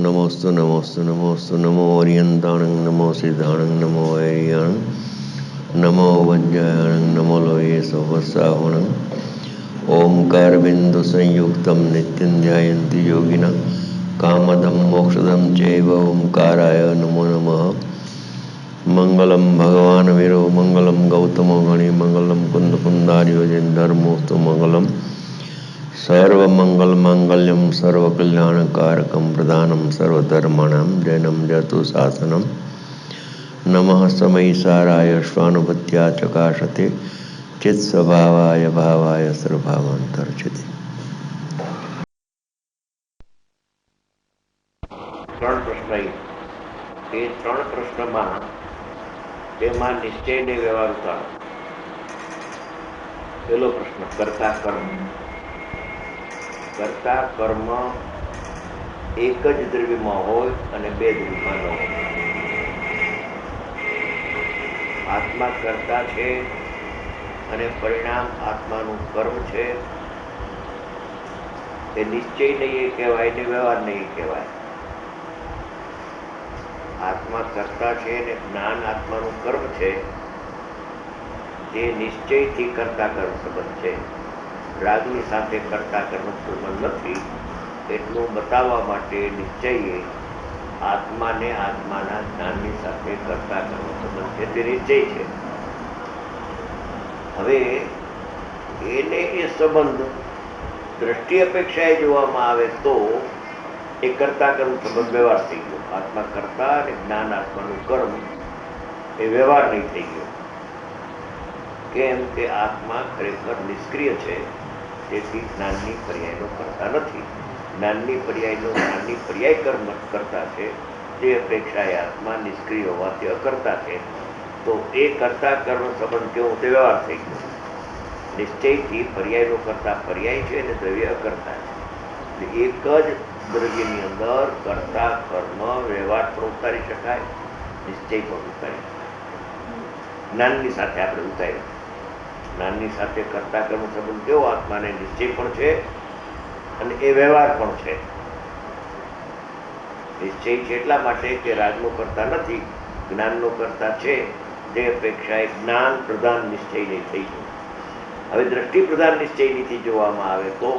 नमोस्तु नमोस्तु नमोस्तु नमो ओरियंताणं नमो सिद्धाणं नमो वैरियाणं नमो वज्रायणं नमो लोये सोवसावणं ओंकार बिंदु संयुक्तं नित्यं ध्यायन्ति योगिनः कामदं मोक्षदं चैव ओंकाराय नमो नमः। मंगलम भगवान वीरो मंगलम गौतमो गणि मंगलम कुंद कुंदार्यो जन धर्मोस्तु मंगलम सर्वमंगल मांगल्यम सर्वकल्याणकारकम प्रधानम सर्वधर्माणां जैनम जतु शासनम नमः समयिसाराय स्वानुभूत्या चकाशते चित्स्वभावाय भावाय सर्वभावांतर्चते। ત્રણ પ્રશ્ન એ ત્રણ પ્રશ્નમાં તેમાં નિશ્ચયને વ્યવહાર ઉતારો. પહેલો પ્રશ્ન કર્તા કર્મ. કર્તા કર્મ એક જ દ્રવ્યમાં હોય અને બે દ્રવ્યમાં ન હોય. આત્મા કર્તા છે અને પરિણામ આત્માનું કર્મ છે. એ નિશ્ચય નહીં કહેવાય ને વ્યવહાર નહીં કહેવાય. આત્મા કરતા છે ને જ્ઞાન આત્માનું કર્મ છે. જે નિશ્ચયથી કરતા કર્મ સંબંધ છે. રાગની સાથે કરતા કર્મ સંબંધ નથી. એટલું બતાવવા માટે નિશ્ચયે આત્માને આત્માના જ્ઞાનની સાથે કરતા કર્મ સંબંધ છે તે નિશ્ચય છે. હવે એને એ સંબંધ દ્રષ્ટિ અપેક્ષાએ જોવામાં આવે તો એ કરતા કર્મ સંબંધ વ્યવહાર થઈ ગયો. આત્મા કરતા અને જ્ઞાન આત્માનું કર્મ એ વ્યવહાર નહીં થઈ ગયો. કેમ કે આત્મા ખરેખર નિષ્ક્રિય છે. તેથી જ્ઞાનની પર્યાયનો કરતા નથી. જ્ઞાનની પર્યાય કર્મ કરતા છે. તે અપેક્ષાએ આત્મા નિષ્ક્રિય હોવાથી અકર્તા છે. તો એ કરતા કર્મ સંબંધ કેવો તે વ્યવહાર થઈ ગયો. નિશ્ચયથી પર્યાયનો કરતા પર્યાય છે અને દ્રવ્ય અકર્તા છે. એક જ દ્રવ્યની અંદર કરતા કર્મ વ્યવહાર પણ ઉતારી શકાય, નિશ્ચય પણ ઉતારી શકાય. જ્ઞાનની સાથે આપણે ઉતાર્યું. જ્ઞાનની સાથે કરતા કર્મ સંબંધ કેવો આત્માને નિશ્ચય પણ છે અને એ વ્યવહાર પણ છે. નિશ્ચય છે એટલા માટે કે રાગનો કરતા નથી, જ્ઞાનનો કરતા છે. તે અપેક્ષાએ જ્ઞાન પ્રધાન નિશ્ચય નહીં થઈ ગયું. હવે દ્રષ્ટિ પ્રધાન નિશ્ચય નીતિ જોવામાં આવે તો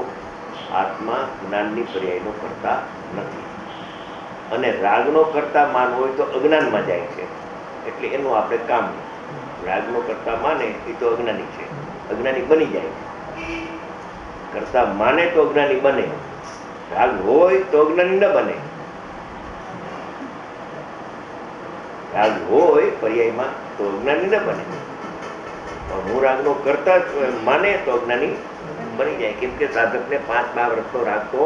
આત્મા જ્ઞાનની પર્યાયનો કરતા નથી. અને રાગનો કરતા માનવો હોય તો અજ્ઞાનમાં જાય છે. એટલે એનું આપણે કામ નહીં. રાગનો કરતા માને એ તો અજ્ઞાની છે, અજ્ઞાની બની જાય. કરતા માને તો અજ્ઞાની બને. રાગ હોય તો અજ્ઞાની ન બને. રાગ હોય પર્યાયમાં તો અજ્ઞાની ન બને. પણ હું રાગનો કરતા માને તો અજ્ઞાની બની જાય. કેમ કે સાધકને 5 મહાવ્રતનો રાગ તો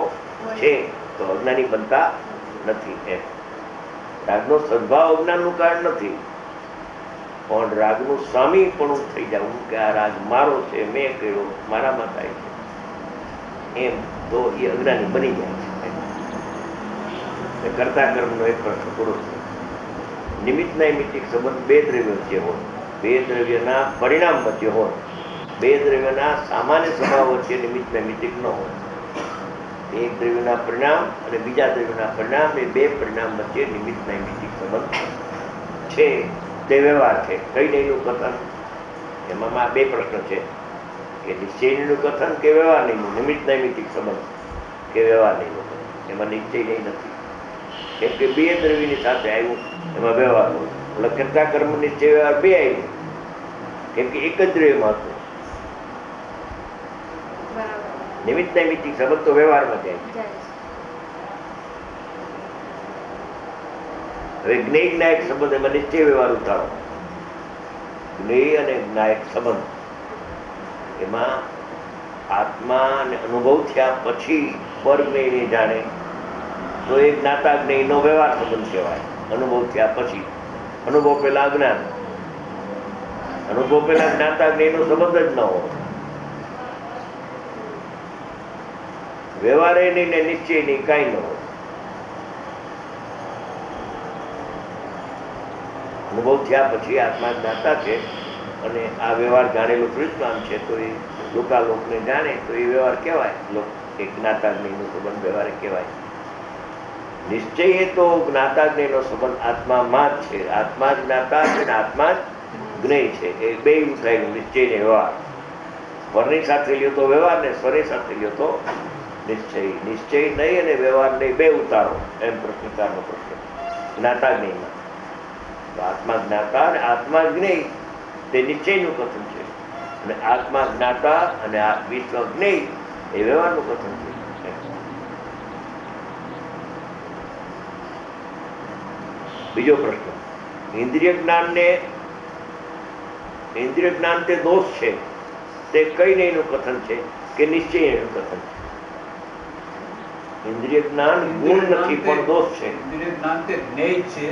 છે, તો અજ્ઞાની બનતા નથી. એમ રાગનો સદભાવ અજ્ઞાનનું કારણ નથી, પણ રાગનું સ્વામી પણ થઈ જવું કે આ રાગ મારો છે, મેં કર્યો, મારામાં થાય છે, એમ તો એ અજ્ઞાની બની જાય છે. કરતા કર્મનો એક પ્રશ્ન પૂરો છે. નિમિત્ત નૈમિત્તિક સંબંધ બે દ્રવ્યો વચ્ચે હોય, બે દ્રવ્યના પરિણામ વચ્ચે હોય, બે દ્રવ્યના સામાન્ય સ્વભાવ વચ્ચે નિમિત્ત નૈમિત્તિક ન હોય. એક દ્રવ્યના પરિણામ અને બીજા દ્રવ્યના પરિણામ એ બે પરિણામ વચ્ચે નિમિત્ત નૈમિત્તિક સંબંધ છે. તે વ્યવહાર છે. કઈ નહીંનું કથન, એમાં બે પ્રશ્ન છે કે નિશ્ચયનું કથન કે વ્યવહાર નહીંનું, નિમિત્ત નૈમિત્તિક સંબંધ કે વ્યવહાર નહીંનું કથન. એમાં નિશ્ચય નહીં નથી. કેમ કે બે દ્રવ્યની સાથે આવ્યું એમાં વ્યવહાર હોય. એટલે કરતા કર્મ નિશ્ચય વ્યવહાર બે આવ્યું. કેમ કે એક જ દ્રવ્યમાં હતું. નિમિત્ત નૈમિત્તિક સંબંધ તો વ્યવહારમાં જાય છે. હવે જ્ઞેય જ્ઞાયક સંબંધ એમાં નિશ્ચય વ્યવહાર ઉતારો. જ્ઞેય અને જ્ઞાયક સંબંધ એમાં આત્માને અનુભવ થયા પછી પર જ્ઞેયને જાણે તો એ જ્ઞાતા જ્ઞેયનો વ્યવહાર સંબંધ કહેવાય. અનુભવ થયા પછી, અનુભવ પહેલા અજ્ઞાન, અનુભવ પહેલા જ્ઞાતા જ્ઞેયનો સંબંધ જ ન હોય. વ્યવહાર નહીં ને નિશ્ચય નહીં, કાંઈ ન હોય. અનુભવ થયા પછી આત્મા જ્ઞાતા છે અને આ વ્યવહાર જાણેલું કૃષ્ણ છે, તો એ લોકાલોકને જાણે તો એ વ્યવહાર કહેવાય. એક જ્ઞાતા જ્ઞેયનો સંબંધ વ્યવહાર કહેવાય. નિશ્ચય એ તો જ્ઞાતા જ્ઞેયનો સંબંધ આત્મામાં જ છે. આત્મા જ જ્ઞાતા છે ને આત્મા જ જ્ઞેય છે. એ બે થયેલું નિશ્ચય ને વ્યવહાર. સ્વરની સાથે લ્યો તો વ્યવહાર ને સ્વરની સાથે લ્યો તો નિશ્ચય. નિશ્ચય નહીં અને વ્યવહાર નહીં, બે ઉતારો એમ પ્રશ્નકારનો પ્રશ્ન. જ્ઞાતા જ્ઞેયમાં તો આત્મા જ્ઞાતા અને આત્મા જ્ઞેય તે નિશ્ચયનું કથન છે, અને આત્મા જ્ઞાતા અને આ વિશ્વ જ્ઞેય એ વ્યવહારનું કથન છે. બીજો પ્રશ્ન, ઇન્દ્રિય જ્ઞાન તે દોષ છે, તે કઈ નહીનું કથન છે કે નિશ્ચયનું કથન છે? ઇન્દ્રિય જ્ઞાન ગુણ નથી પણ દોષ છે. ઇન્દ્રિય જ્ઞાન તે જ્ઞેય છે,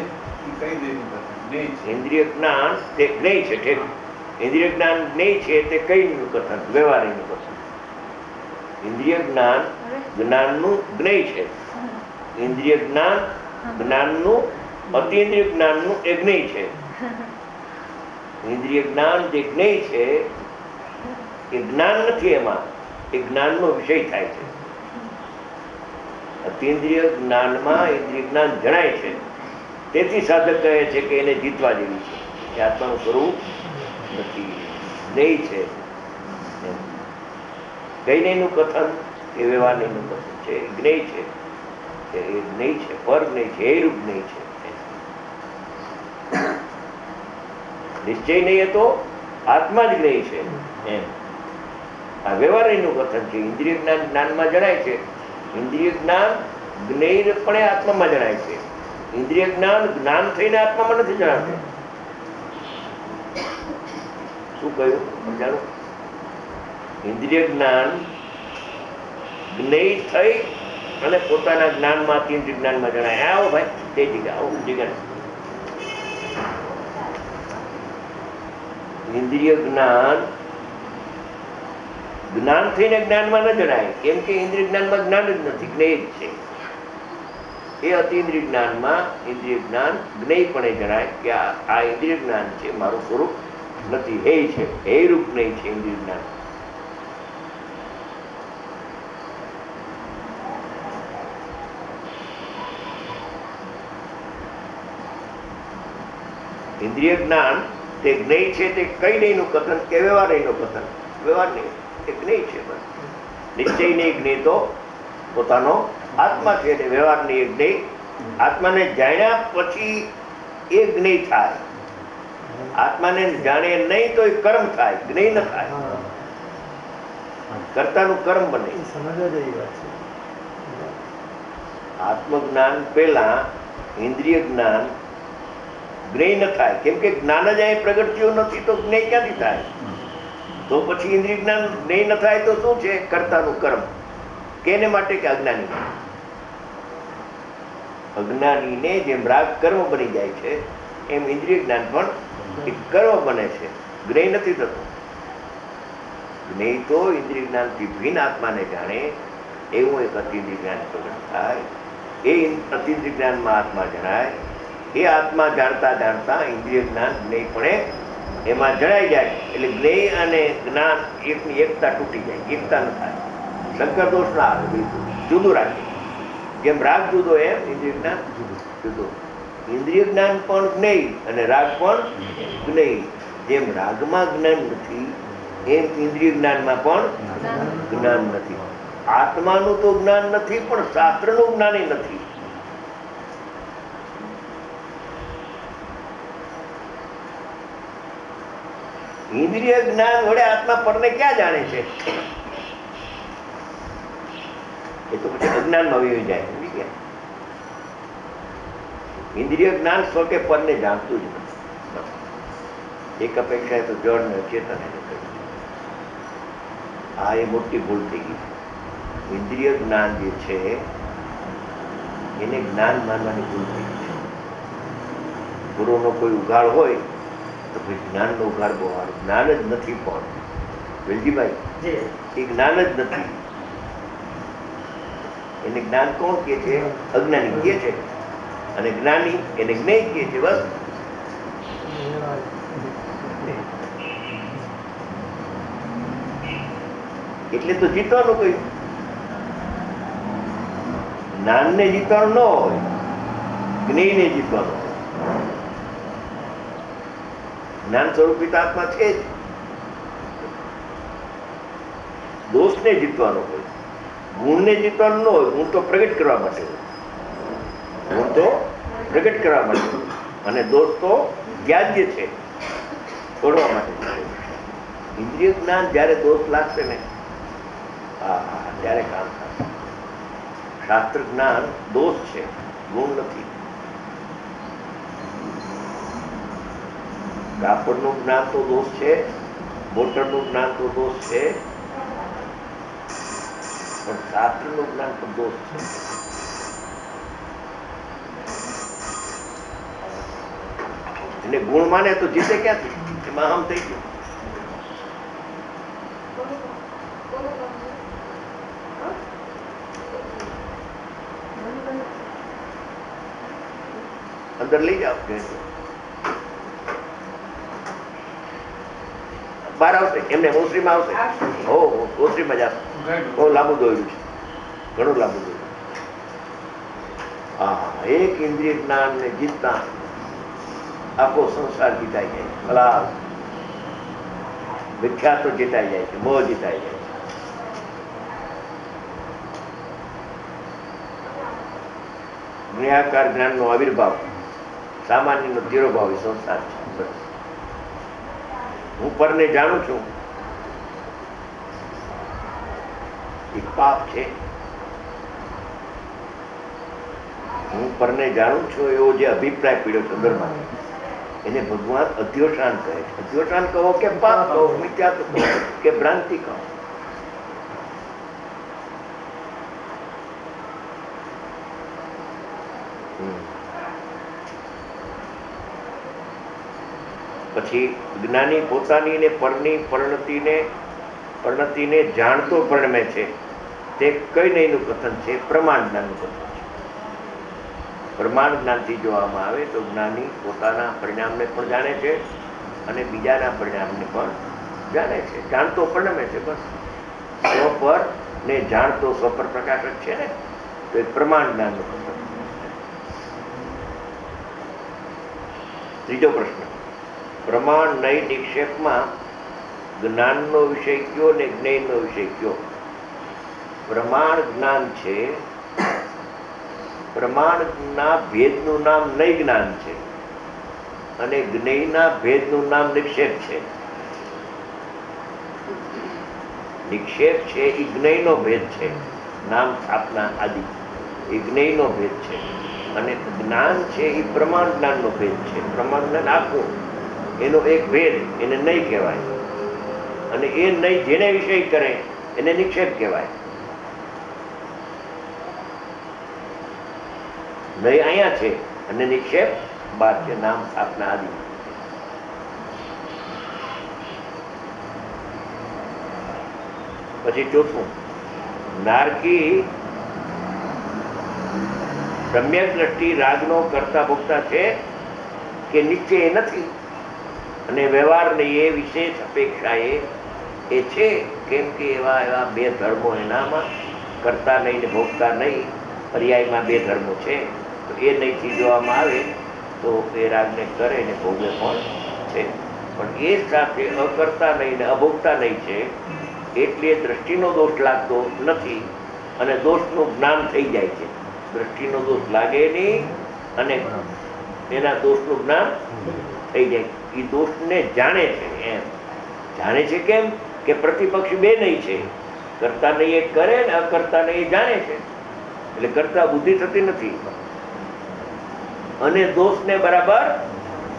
કઈ નહીનું કથન? જ્ઞેય છે. ઇન્દ્રિય જ્ઞાન તે જ્ઞેય છે, ઠીક. ઇન્દ્રિય જ્ઞાન જ્ઞેય છે તે કઈ નું કથન? વ્યવહારિકનું કથન. ઇન્દ્રિય જ્ઞાન જ્ઞાનનું જ્ઞેય છે. ઇન્દ્રિય જ્ઞાન જ્ઞાનનું અતિન્દ્રિય જ્ઞાનનું એ જ્ઞેય છે. ઇન્દ્રિય જ્ઞાન જે જ્ઞેય છે એ જ્ઞાન નથી, એમાં એ જ્ઞાનનો વિષય થાય છે. અતિન્દ્રિય જ્ઞાનમાં ઇન્દ્રિય જ્ઞાન જણાય છે, તેથી સાધક કહે છે કે એને જીતવા જેવી છે, એ આત્માનું સ્વરૂપ નથી, જ્ઞેય છે. કઈ નહીનું કથન એ વ્યવહાર નહીનું કથન છે, જ્ઞેય છે, એ જ્ઞેય છે, પર જ્ઞેય છે, એ રૂપ જ્ઞેય છે. નિશ્ચય નહીં તો આત્મા જ જ્ઞેય છે એમ. આ વ્યવહારનું કથન છે. ઇન્દ્રિય જ્ઞાન જ્ઞાનમાં જણાય છે, ઇન્દ્રિય જ્ઞાન જ્ઞેયપણે આત્મામાં જણાય છે. ઇન્દ્રિય જ્ઞાન જ્ઞાન થઈને આત્મામાં નથી જણાતું. શું કહ્યું સમજાણું? ઇન્દ્રિય જ્ઞાન જ્ઞેય થઈ અને પોતાના જ્ઞાનમાંથી ઇન્દ્રિય જ્ઞાનમાં જણાય. આવો ભાઈ તે જગ્યા, આવું જગ્યા. ઇન્દ્રિય જ્ઞાન જ્ઞાન થઈને જ્ઞાનમાં ન જણાય, કેમ કે ઇન્દ્રિય જ્ઞાનમાં જ્ઞાન જ નથી, જ્ઞેય જ છે. એ અતિન્દ્રિય જ્ઞાનમાં ઇન્દ્રિય જ્ઞાન જ્ઞેયપણે જણાય કે આ ઇન્દ્રિય જ્ઞાન છે, મારું સ્વરૂપ નથી, હે છે, હે રૂપ નહીં છે ઇન્દ્રિય જ્ઞાન. ઇન્દ્રિય જ્ઞાન તે જ્ઞેય છે, તે કઈ નહીનું કથન કે વ્યવહાર નહીનું કથન? વ્યવહાર નહીં, એ જ્ઞેય છે. બસ નિશ્ચય નહીં જ્ઞેય તો પોતાનો આત્મા છે, અને વ્યવહાર નહીં એ જ્ઞેય. આત્માને જાણ્યા પછી એ જ્ઞેય થાય. આત્માને જાણે નહીં તો એ કર્મ થાય, જ્ઞેય ન થાય. કર્તાનું કર્મ બને. આત્મજ્ઞાન પહેલા ઇન્દ્રિય જ્ઞાન જ્ઞેય ન થાય, કેમ કે જ્ઞાન જ અહીં પ્રગટ થયું નથી તો જ્ઞેય ક્યાંથી થાય? તો પછી ઇન્દ્રિય જ્ઞાન જ્ઞેય ન થાય તો શું છે? કર્તાનું કર્મ. કેને માટે? કે અજ્ઞાની. અજ્ઞાનીને જેમ રાગ કર્મ બની જાય છે, એમ ઇન્દ્રિય જ્ઞાન પણ એક કર્મ બને છે, જ્ઞેય નથી થતું. જ્ઞેય તો ઇન્દ્રિય જ્ઞાનથી ભિન્ન આત્માને જાણે એવું એક અતિન્દ્રિય જ્ઞાન પ્રગટ થાય. એ અતિન્દ્રિય જ્ઞાનમાં આત્મા જણાય. એ આત્મા જાણતા જાણતા ઇન્દ્રિય જ્ઞાન જ્ઞેયપણે એમાં જણાઈ જાય. એટલે જ્ઞેય અને જ્ઞાન એકની એકતા તૂટી જાય, એકતા ન થાય. શંકર દોષ ના આવે, બિલકુલ જુદું રાખે. જેમ રાગ જુદો એમ ઇન્દ્રિય જ્ઞાન જુદો. ઇન્દ્રિય જ્ઞાન પણ જ્ઞેય અને રાગ પણ જ્ઞેય. જેમ રાગમાં જ્ઞાન નથી એમ ઇન્દ્રિય જ્ઞાનમાં પણ જ્ઞાન નથી. આત્માનું તો જ્ઞાન નથી, પણ શાસ્ત્રનું જ્ઞાન નથી. ઇન્દ્રિય જ્ઞાન વડે આત્મા પરને ક્યાં જાણે છે? એ તો પછી અજ્ઞાનમાં વહી જાય. ઇન્દ્રિય જ્ઞાન સ્વ કે પરને જાણતું જ નથી. એક અપેક્ષા તો જળ ને ચેતન. આ એ મોટી ભૂલ થઈ ગઈ. ઇન્દ્રિય જ્ઞાન જે છે એને જ્ઞાન માનવાની ભૂલ થઈ ગઈ છે. ગુરુનો કોઈ ઉઘાડ હોય તો ભાઈ જ્ઞાનનો ઉઘાડ બહુ સારું. જ્ઞાન જ નથી. પણ વેલજીભાઈ એ જ્ઞાન જ નથી. એને જ્ઞાન કોણ કે છે? અજ્ઞાની કે છે. અને જ્ઞાની એને જ્ઞેય કે છે. બસ એટલે તો જીતવાનું કહ્યું. જ્ઞાનને જીતવાનું ન હોય જ્ઞેયને જીતવાનો હોય. જ્ઞાન સ્વરૂપિત આત્મા છે જ. દોષને જીતવાનો હોય, ગુણને જીતવાનો ન હોય. ગુણ તો પ્રગટ કરવા માટે હોય, ગુણ તો પ્રગટ કરવા માટે હોય, અને દોષ તો વ્યાજ્ય છે, છોડવા માટે. ઇન્દ્રિય જ્ઞાન જ્યારે દોષ લાગશે ને, ત્યારે કામ થશે. શાસ્ત્ર જ્ઞાન દોષ છે, ગુણ નથી. કાપડનું જ્ઞાન તો દોષ છે, મોટરનું જ્ઞાન તો દોષ છે, પણ શાસ્ત્રનું જ્ઞાન તો દોષ છે. એને ગુણ માને તો જીતે ક્યાંથી? એમાં આમ થઈ ગયું. અંદર લઈ જાઓ, બહાર આવશે, એમને ઓસરીમાં આવશે. હો ઓસરીમાં જશે. બહુ લાંબુ દોર્યું છે, ઘણું લાંબુ દોર્યું. હા, એક ઇન્દ્રિય જ્ઞાન ને જીતતા આખો સંસાર જીતાઈ જાય છે. ભલા વિખ્યાત તો જીતાઈ જાય છે, મોહ જીતાઈ જાય છે. નિરાકાર જ્ઞાન નો આવિર્ભાવ, સામાન્ય નો તિરોભાવ એ સંસાર છે. હું પરને જાણું છું એ પાપ છે. હું પરને જાણું છું એવો જે અભિપ્રાય પીડ્યો ચંદ્રમાં, એને ભગવાન અધ્યોષાન કહે છે. અધ્યોષાન કહો કે પાપ કહો, મિથ્યા કહો કે ભ્રાંતિ કહો, પછી જ્ઞાની પોતાની ને પરની પરિણતિને જાણતો પરિણમે છે. તે કઈ નહીંનું કથન છે? પ્રમાણ જ્ઞાનનું કથન છે. પ્રમાણ જ્ઞાનથી જોવામાં આવે તો જ્ઞાની પોતાના પરિણામને પણ જાણે છે અને બીજાના પરિણામને પણ જાણે છે. જાણતો પરિણમે છે. બસ સ્વપર ને જાણતો સ્વપર પ્રકાશક છે ને, તો એ પ્રમાણ જ્ઞાનનું કથન. ત્રીજો પ્રશ્ન, પ્રમાણ નય નિક્ષેપમાં જ્ઞાનનો વિષય કયો ને જ્ઞેયનો વિષય કયો? પ્રમાણ જ્ઞાન છે, પ્રમાણના ભેદનું નામ નય જ્ઞાન છે અને જ્ઞેયના ભેદનું નામ નિક્ષેપ છે. નિક્ષેપ છે એ જ્ઞેયનો ભેદ છે, નામ સ્થાપના આદિ એ જ્ઞેયનો ભેદ છે, અને જ્ઞાન છે એ પ્રમાણ જ્ઞાનનો ભેદ છે. પ્રમાણ જ્ઞાન આખું એનો એક ભેદ, એને નહીં કહેવાય, અને એ નહીં જેને વિષય કરે એને નિક્ષેપ કહેવાય. નહીં અહીંયા છે અને નિક્ષેપ બાદ છે, નામ સ્થાપના આદિ. પછી ચોથું, નારકી સમ્યક દ્રષ્ટિ રાગનો કરતા ભોગતા છે કે નિશ્ચય નથી, અને વ્યવહારની એ વિશેષ અપેક્ષા એ છે. કેમ કે એવા બે ધર્મો એનામાં કરતા નહીં ને ભોગતા નહીં, પર્યાયમાં બે ધર્મો છે. તો એ નહીંથી જોવામાં આવે તો એ રાગને કરે ને ભોગે પણ છે. પણ એ સાથે અકર્તા નહીં ને અભોગતા નહીં છે, એટલે દ્રષ્ટિનો દોષ લાગતો નથી અને દોષનું જ્ઞાન થઈ જાય છે. દ્રષ્ટિનો દોષ લાગે નહીં અને એના દોષનું જ્ઞાન થઈ જાય. એ દોષને જાણે છે. એમ જાણે છે કેમ કે પ્રતિપક્ષ બે નહીં છે, કરતા નહીં એ કરે ને અકર્તા નહીં એ જાણે છે. એટલે કરતા બુદ્ધિ થતી નથી અને દોષને બરાબર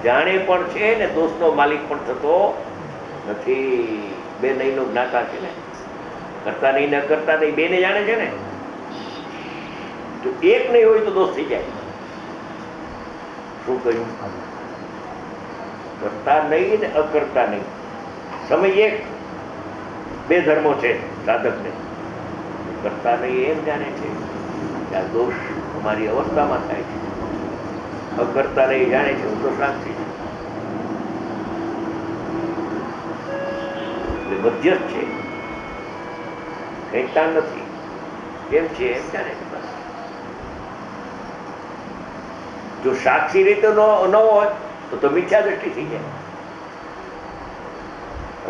જાણે પણ છે ને દોષનો માલિક પણ થતો નથી. બે નહીં નો જ્ઞાતા છે ને, કરતા નહીં ને અકર્તા નહીં બે ને જાણે છે ને. તો એક નહીં હોય તો દોષ થઈ જાય. શું કહ્યું? કરતા નહીં ને અકર્તા નહીં, સમય એક બે ધર્મો છે સાધકને. કરતા નહીં એમ જાણે છે કે આ દોષ અમારી અવસ્થામાં થાય છે, અકર્તા નહીં જાણે છે હું તો શાંતિ છું. મધ્યસ્થ છે, કહેતા નથી, એમ છે એમ જાણે છે. બસ જો સાક્ષી રીતે ન હોય તો મિથ્યા દ્રષ્ટિ થઈ જાય.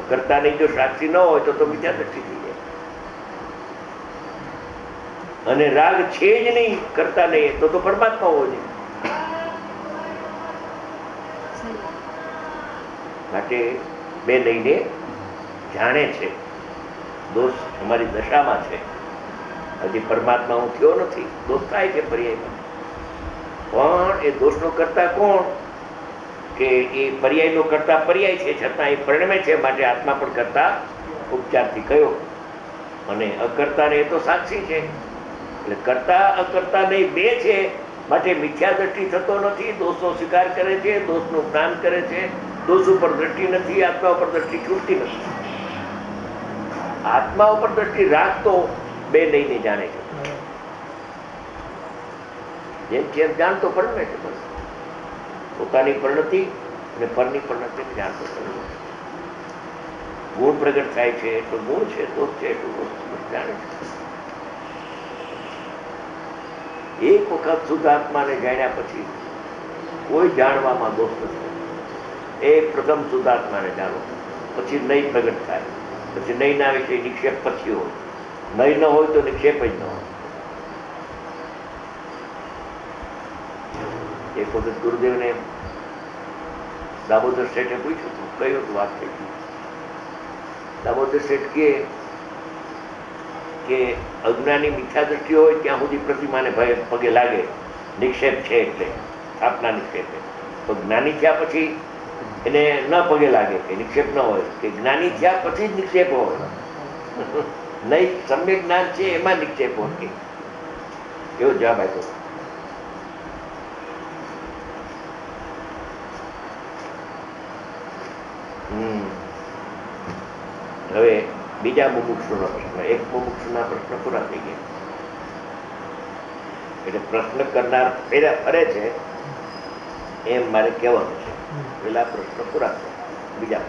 કરતાની જો સાક્ષી ન હોય તો મિથ્યા દ્રષ્ટિ થઈ જાય. અને રાગ છે જ નહીં, કરતા નહીં, તો પરમાત્મા હોવો જોઈએ. માટે બે લઈને જાણે છે દોષ અમારી દશામાં છે. હજી પરમાત્મા હું થયો નથી. દોષ થાય છે પર્યાયમાં, પણ એ દોષનો કરતા કોણ? કે એ પર્યાયનો કરતા પર્યાય છે, છતાં એ પરિણમે છે. માટે આત્મા પણ કરતા ઉપચારથી કયો, અને અકર્તા ને એ તો સાક્ષી છે. એટલે કરતા અકર્તા નહીં, બે છે. માટે મિથ્યા દ્રષ્ટિ થતો નથી. દોષનો સ્વીકાર કરે છે, દોષનું જ્ઞાન કરે છે. દોષ ઉપર દ્રષ્ટિ નથી, આત્મા ઉપર દ્રષ્ટિ છૂટતી નથી. આત્મા ઉપર દ્રષ્ટિ રાખતો બે લઈને જાણે છે. જેમ જેમ જાણતો પરિણમે છે. બસ પોતાની પરિણતિ અને પરની પરિણતિ જાણતો પરિણમે છે. ગુણ પ્રગટ થાય છે તો ગુણ છે, દોષ છે તો દોષ જાણે છે. એક વખત શુદ્ધ આત્માને જાણ્યા પછી કોઈ જાણવામાં દોષ નથી. એ પ્રથમ શુદ્ધ આત્માને જાણો, પછી નહીં પ્રગટ થાય. પછી નહીં ના વિશે નિક્ષેપ પછી હોય. નહીં ન હોય તો નિક્ષેપ જ ન હોય. એક વખત ગુરુદેવને દામોદર શેઠે પૂછ્યું હતું, કયું હતું વાત થઈ ગઈ. દામોદર શેઠ કે અજ્ઞાની મિથ્યા દ્રષ્ટિ હોય ત્યાં સુધી પ્રતિમાને પગે લાગે, નિક્ષેપ છે એટલે સ્થાપના નિક્ષેપ. તો જ્ઞાની થયા પછી એને ન પગે લાગે કે નિક્ષેપ ન હોય, કે જ્ઞાની થયા પછી જ નિક્ષેપ હોય. નહીં, સમ્યક જ્ઞાન છે એમાં નિક્ષેપ હોય. એવો જવાબ આપ્યો. હવે બીજા મુમુક્ષુનો પ્રશ્ન. એક મુમુક્ષુના પ્રશ્ન પૂરા થઈ ગયા. એટલે પ્રશ્ન કરનાર ફરે છે એમ મારે કહેવાનું છે. પેલા પ્રશ્ન પૂરા થયા. બીજા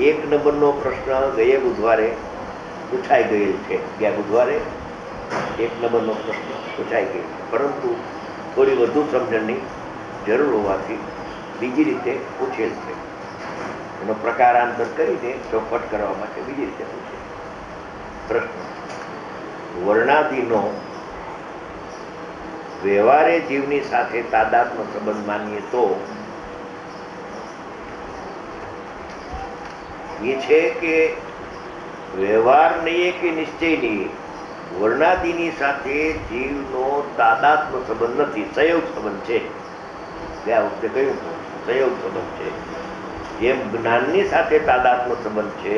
એક નંબરનો પ્રશ્ન ગયા બુધવારે પૂછાઈ ગયેલ છે. ગયા બુધવારે એક નંબરનો પ્રશ્ન પૂછાઈ ગયેલ, પરંતુ થોડી વધુ સમજણની જરૂર હોવાથી બીજી રીતે પૂછેલ છે. એનો પ્રકારાંતર કરીને ચોખવટ કરવા માટે બીજી રીતે પૂછે પ્રશ્ન. વર્ણાદિનો વ્યવહારે જીવની સાથે તાદાત્મ્ય સંબંધ માનીએ તો એ છે કે વ્યવહાર નહીં કે નિશ્ચય નહીં, વર્ણાદિની સાથે જીવનો તાદાત્મ્ય સંબંધ નથી, સહયોગ સંબંધ છે. ગયા વખતે કહ્યું સહયોગ સંબંધ છે. જેમ જ્ઞાનની સાથે તાદાત્મ્ય સંબંધ છે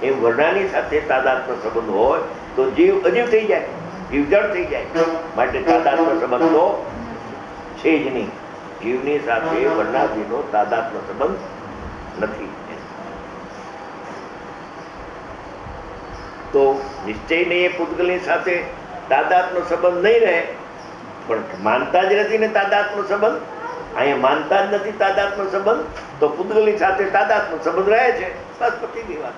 એમ વર્ણાની સાથે તાદાત્મ્ય સંબંધ હોય તો જીવ અજીવ થઈ જાય, જીવ જડ થઈ જાય. માટે તાદાત્મ્ય સંબંધ તો છે જ નહીં. જીવની સાથે વર્ણાદિનો તાદાત્મ્ય સંબંધ નથી. તો નિશ્ચય નહીં, એ પૂતગલની સાથે તાદાત્મ્ય સંબંધ નહીં રહે, પણ માનતા જ નથી ને તાદાત્મ્ય સંબંધ. અહીંયા માનતા જ નથી તાદાત્મ્ય સંબંધ, તો પૂતગલની સાથે તાદાત્મ્ય સંબંધ રહે છે. બસ પતી ગઈ વાત.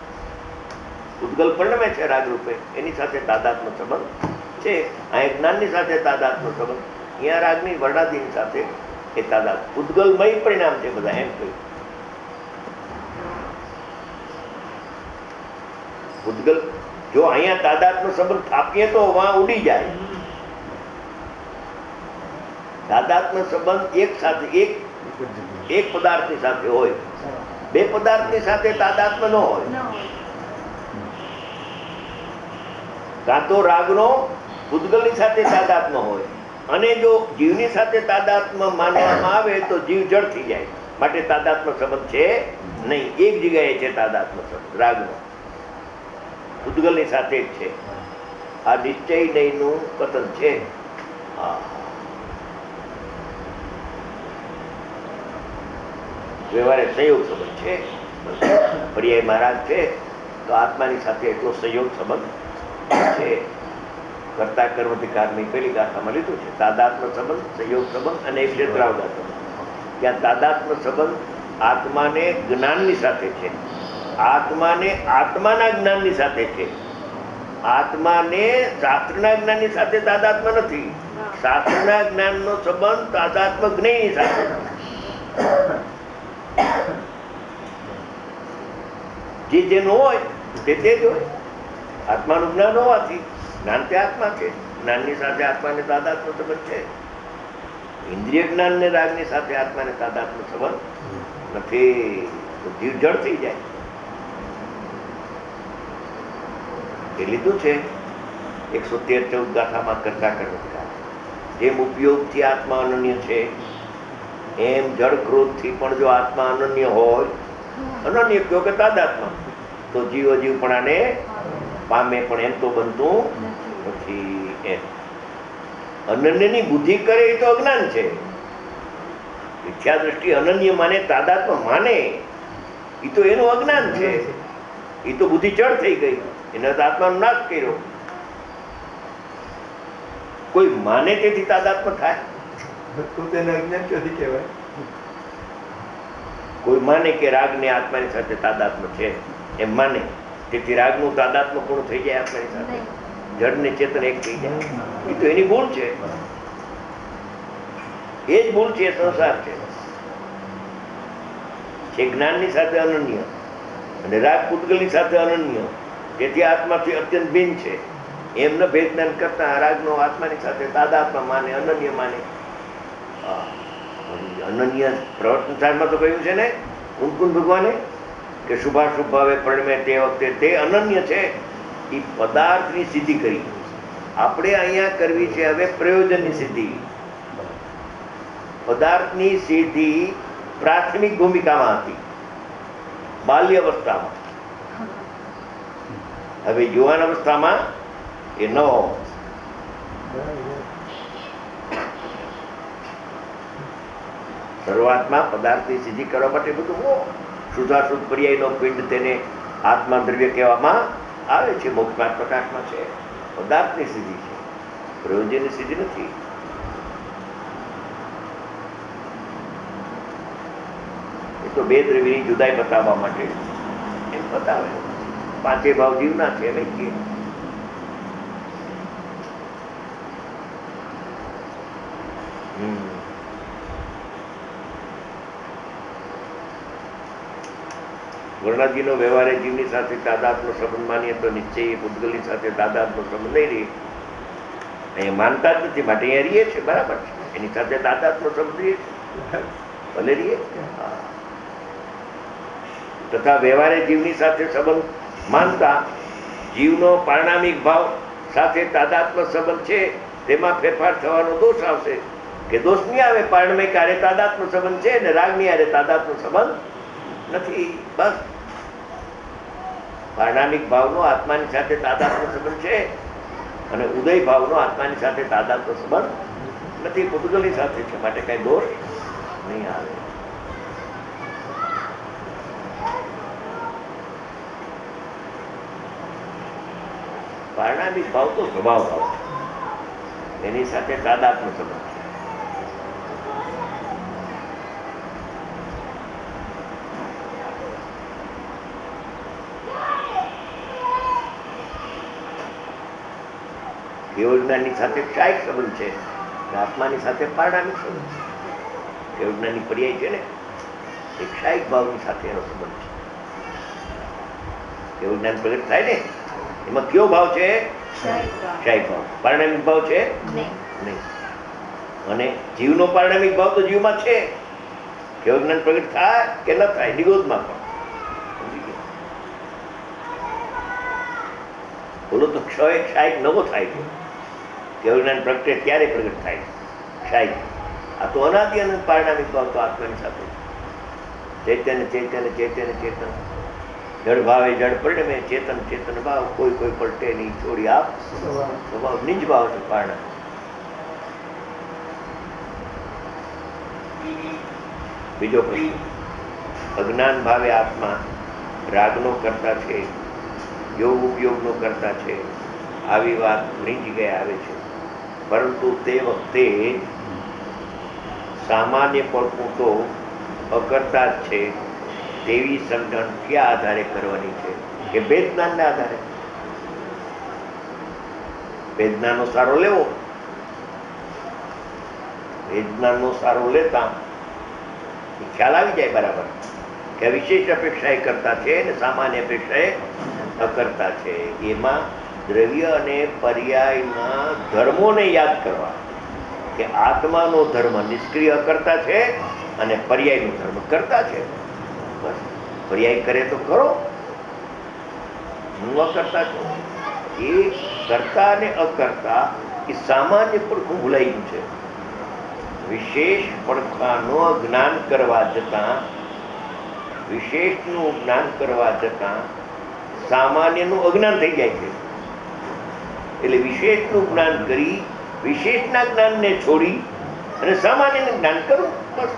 પૂતગલ પરિણમે છે રાગરૂપે, એની સાથે તાદાત્મ્ય સંબંધ છે. અહીંયા જ્ઞાનની સાથે તાદાત્મ્ય સંબંધ, અહીંયા રાગની વર્ણાદિની સાથે એ તાદાત્મ્ય પૂતગલમય પરિણામ છે બધા, એમ કહ્યું. પૂતગલ જો અહીંયા તાદાત્મ્ય સંબંધ સ્થાપીએ તો વાં ઉડી જાય. તાદાત્મ્ય સંબંધ એક સાથે એક પદાર્થની સાથે હોય, બે પદાર્થની સાથે તાદાત્મ્ય ન હોય. કાં તો રાગનો પૂતગલની સાથે તાદાત્મ્ય હોય, અને જો જીવની સાથે તાદાત્મ્ય માનવામાં આવે તો જીવ જડ થઈ જાય. માટે તાદાત્મ્ય સંબંધ છે નહીં. એક જગ્યાએ છે તાદાત્મ્ય સંબંધ રાગનો, પૂતગલની સાથે જ છે. આ નિશ્ચય નહીંનું કથન છે. વ્યવહારે સંયોગ સંબંધ છે. પર્યાયમાં રાગ છે તો આત્માની સાથે એટલો સંયોગ સંબંધ છે. કર્તા કર્મધિકારની પેલી ગાથામાં લીધું છે. તાદાત્મ્ય સંબંધ, સંયોગ સંબંધ અને ક્ષેત્રાવગા સંબંધ. ત્યાં તાદાત્મ્ય સંબંધ આત્માને જ્ઞાનની સાથે છે, આત્માને આત્માના જ્ઞાનની સાથે છે. આત્માને શાસ્ત્રના જ્ઞાનની સાથે તાદાત્મ્ય નથી. શાસ્ત્રના જ્ઞાનનો સંબંધ તાદાત્મ્ય જ્ઞેયની સાથે. જે જેનું હોય તે જ હોય. આત્માનું જ્ઞાન હોવાથી જ્ઞાન તે આત્મા છે. જ્ઞાનની સાથે આત્માને તાદાત્મ્ય સંબંધ છે. ઇન્દ્રિય જ્ઞાન ને રાગની સાથે આત્માને તાદાત્મ્ય સંબંધ નથી. તો જીવ જડ થઈ જાય. એ લીધું છે 113-14 ગાથામાં કરતા કરતા. જેમ ઉપયોગથી આત્મા અનન્ય છે એમ જળ ક્રોધથી પણ જો આત્મા અનન્ય હોય, અનન્ય કયો કે તાદાત્મા, તો જીવ અજીવપણાને પામે. પણ એમ તો બનતું નથી. એમ અનન્યની બુદ્ધિ કરે એ તો અજ્ઞાન છે. મિથ્યા દ્રષ્ટિ અનન્ય માને, તાદાત્મા માને, એ તો એનું અજ્ઞાન છે. એ તો બુદ્ધિ ચડ થઈ ગઈ, એને આત્માનો નાશ કર્યો. કોઈ માને તેથી તાદાત્મ્ય થાય? કોઈ માને કે રાગને આત્માની સાથે તાદાત્મ્ય છે એમ માને, તેથી રાગનું તાદાત્મ્ય પૂર્ણ થઈ જાય આત્માની સાથે, જડ ને ચેતન એક થઈ જાય. એ તો એની ભૂલ છે. એ જ ભૂલ છે. સંસાર છે. જ્ઞાનની સાથે અનન્ય અને રાગ પૂતગલની સાથે અનન્ય, જેથી આત્માથી અત્યંત ભિન્ન છે. એમને ભેદ જ્ઞાન કરતા રાગનો આત્માની સાથે તાદાત્મા માને, અનન્ય માને. અનન્ય પ્રવર્તન સારમાં તો કહ્યું છે ને કુંકુન ભગવાને કે શુભાશુભ ભાવે પરિણમે તે વખતે તે અનન્ય છે. એ પદાર્થની સિદ્ધિ કરી. આપણે અહીંયા કરવી છે હવે પ્રયોજનની સિદ્ધિ. પદાર્થની સિદ્ધિ પ્રાથમિક ભૂમિકામાં હતી, બાલ્ય અવસ્થામાં. હવે યુવાન અવસ્થામાં એ ન હોવો. શરૂઆતમાં પદાર્થની સિદ્ધિ કરવા માટે બધું શુદ્ધાશુદ્ધ પર્યાયનો પિંડ તેને આત્મા દ્રવ્ય કહેવામાં આવે છે. મોક્ષમાં પ્રકાશમાં છે. પદાર્થની સિદ્ધિ છે, પ્રયોજનની સિદ્ધિ નથી. એ તો બે દ્રવ્યની જુદાઈ બતાવવા માટે એમ બતાવે. પાંચે ભાવ જીવના છે એમ કહીએ. વર્ણાજીનો વ્યવહાર જીવની સાથે તાદાત્મ્ય સંબંધ માનીએ તો નિશ્ચય એ પૂતગલની સાથે તાદાત્મ્ય સંબંધ નહીં રહે. અહીંયા માનતા જ નથી, માટે અહીંયા રહીએ છે, બરાબર છે. એની સાથે તાદાત્મ્ય સંબંધ રહીએ છે, ભલે રહીએ. તથા વ્યવહારે જીવની સાથે સંબંધ માનતા જીવનો પારણામિક ભાવ સાથે તાદાત્મ્ય સંબંધ છે, તેમાં ફેરફાર થવાનો દોષ આવશે. કે દોષ નહીં આવે. પારણામિક હારે તાદાત્મ્ય સંબંધ છે ને રાગની હારે તાદાત્મ્ય સંબંધ નથી. બસ પારણામિક ભાવનો આત્માની સાથે તાદાત્મ્ય સંબંધ છે અને ઉદય ભાવનો આત્માની સાથે તાદાત્મ્ય સંબંધ નથી, પૂતગલની સાથે છે. માટે કઈ દોષ નહીં આવે. પારણામિક ભાવ તો સ્વભાવ ભાવ છે, એની સાથે તાદાત્મ્ય સંબંધ છે. કેવળજ્ઞાનની સાથે ક્ષાયિક સંબંધ છે, આત્માની સાથે પારણામિક સંબંધ છે. કેવળજ્ઞાનની પર્યાય છે ને એ ક્ષાયિક ભાવની સાથે એનો સંબંધ છે. કેવળજ્ઞાન પ્રગટ થાય ને એમાં કયો ભાવ છે? ક્ષાયિક ભાવ. પારણામિક ભાવ છે નહીં. અને જીવનો પારણામિક ભાવ તો જીવમાં છે. કેવળજ્ઞાન પ્રગટ થાય કે ન થાય, નિરોધમાં પણ. બોલો તો ક્ષાયિક નવો થાય છે. કેવળજ્ઞાન પ્રગટે ક્યારે પ્રગટ થાય? ક્ષાયિક. આ તો અનાદિ અનંત પારણામિક ભાવ તો આત્માની સાથે ચૈતન્ય ચૈતન્ય ચૈતન્ય ચેતન. જળ ભાવે જળ પરિણમે, ચેતન ચેતન ભાવ. કોઈ કોઈ પલટે નહીં, છોડી આપ સ્વભાવ. નિજ ભાવ છે પારણા. બીજો પ્રશ્ન. અજ્ઞાન ભાવે આત્મા રાગનો કરતા છે, યોગ ઉપયોગનો કરતા છે. આવી વાત ઘણી જગ્યાએ આવે છે, પરંતુ તે વખતે સામાન્ય પડતું તો અકર્તા જ છે તેવી સમજણ ક્યાં આધારે કરવાની છે? કે ભેદ જ્ઞાનના આધારે. વેદનાનો સારો લેવો, વેદનાનો સારો લેતા ખ્યાલ આવી જાય બરાબર કે વિશેષ અપેક્ષા એ કરતા છે અને સામાન્ય અપેક્ષા એ અકર્તા છે. એમાં દ્રવ્ય અને પર્યાયના ધર્મોને યાદ કરવા કે આત્માનો ધર્મ નિષ્ક્રિય અકર્તા છે અને પર્યાયનો ધર્મ કરતા છે. બસ પર્યાય કરે તો કરો, હું અકર્તા છું. એ કરતા અને અકર્તા એ સામાન્ય પડખું ભૂલાઈ ગયું છે. વિશેષ પડખાનું જ્ઞાન કરવા જતાં, વિશેષનું જ્ઞાન કરવા જતાં સામાન્યનું અજ્ઞાન થઈ જાય છે. એટલે વિશેષનું જ્ઞાન કરી વિશેષના જ્ઞાનને છોડી અને સામાન્યનું જ્ઞાન કરવું. બસ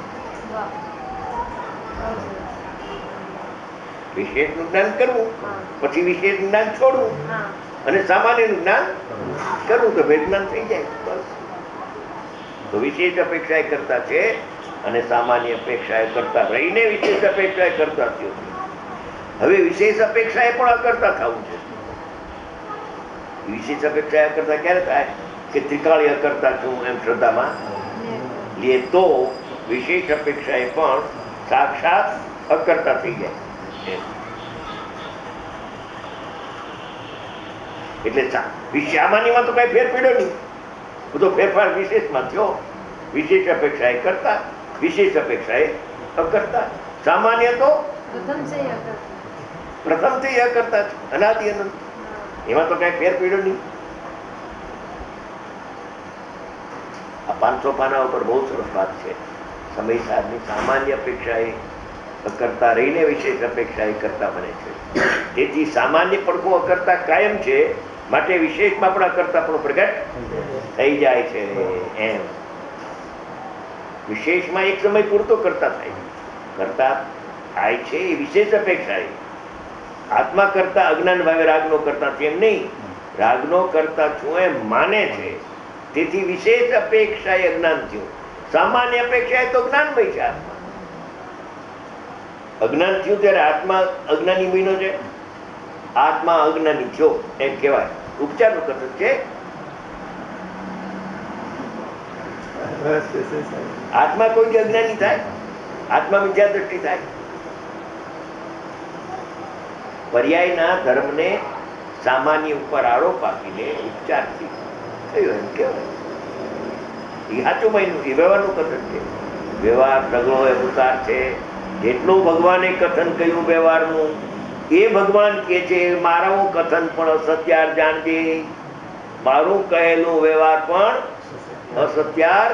વિશેષનું જ્ઞાન કરવું, પછી વિશેષ જ્ઞાન છોડવું અને સામાન્યનું જ્ઞાન કરવું તો વેદના થઈ જાય. બસ તો વિશેષ અપેક્ષા એ કરતા છે અને સામાન્ય અપેક્ષા એ કરતા રહીને વિશેષ અપેક્ષા એ કરતા થયો. હવે વિશેષ અપેક્ષા એ પણ અકર્તા થવું છે. વિશેષ અપેક્ષા અકર્તા ક્યારે થાય કે ત્રિકાળી અકર્તા છું એમ શ્રદ્ધામાં લે તો વિશેષ અપેક્ષા એ પણ સાક્ષાત અકર્તા થઈ જાય. એટલે સામાન્યમાં તો કઈ ફેર પડ્યો નહીં, બધો ફેરફાર વિશેષમાં થયો. વિશેષ અપેક્ષા એ કરતા, વિશેષ અપેક્ષા એ અકર્તા. સામાન્ય તો પ્રથમથી અકર્તા છે, અનાદિ અનંત. એમાં તો કઈ ફેર પડ્યો નહીં. આ 500 પાના ઉપર બહુ સરસ વાત છે. સમય સારની સામાન્ય અપેક્ષા એ અકર્તા રહીને વિશેષ અપેક્ષા એ કરતા બને છે. તેથી સામાન્ય પડખું અકર્તા કાયમ છે, માટે વિશેષમાં પણ અકર્તા પણ પ્રગટ થઈ જાય છે. એમ વિશેષમાં એક સમય પૂરતો કરતા થાય છે. એ વિશેષ અપેક્ષા એ આત્મા કરતા અજ્ઞાન ભાવે રાગનો કરતા છે એમ નહીં, રાગનો કરતા છું એમ માને છે. તેથી વિશેષ અપેક્ષા એ અજ્ઞાન થયું. સામાન્ય અપેક્ષા એ તો જ્ઞાનમય છે. આત્મા અજ્ઞાન થયું ત્યારે આત્મા અજ્ઞાની બન્યો છે. આત્મા અજ્ઞાની થયો એમ કહેવાય. ઉપચારનું કથન છે. આત્મા કોઈ અજ્ઞાની થાય, આત્મા મિથ્યા દ્રષ્ટિ થાય. પર્યાયના ધર્મને સામાન્ય ઉપર આરોપ આપીને ઉપચારથી થયો એમ કહેવાય. એ સાચું બન્યું. એ વ્યવહારનું કથન છે. વ્યવહાર સગળો એ ઉતાર છે. જેટલું ભગવાને કથન કહ્યું વ્યવહારનું, એ ભગવાન કે છે મારું કથન પણ અસત્યાર જાણજે, મારું કહેલું વ્યવહાર પણ અસત્યાર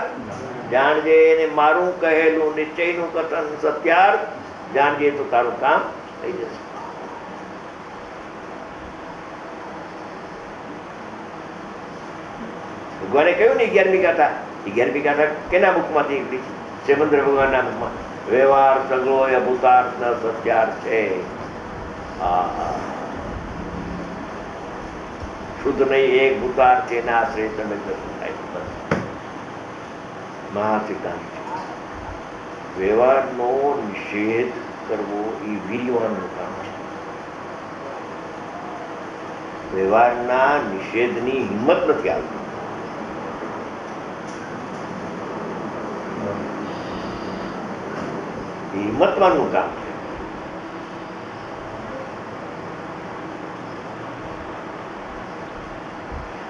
જાણજે, અને મારું કહેલું નિશ્ચયનું કથન સત્યાર જાણજે, તો તારું કામ થઈ જશે. ભગવાને કહ્યું ને 11મી ગાથા. 11મી ગાથા કેના મુખમાંથી નીકળી? સેમંદ્ર ભગવાનના મુખમાં. વ્યવહાર સગળો એ ભૂતાર્થ સત્યાર છે. શુદ્ધ નહીં એક ભૂતાર્થ છે, એના આશ્રય તમે દર્શન થાય. મહાસિદ્ધાંત છે. વ્યવહારનો નિષેધ કરવો એ વીર્યવાનનું કામ છે. વ્યવહારના નિષેધની હિંમત નથી આવતી. હિંમતવાનનું કામ છે.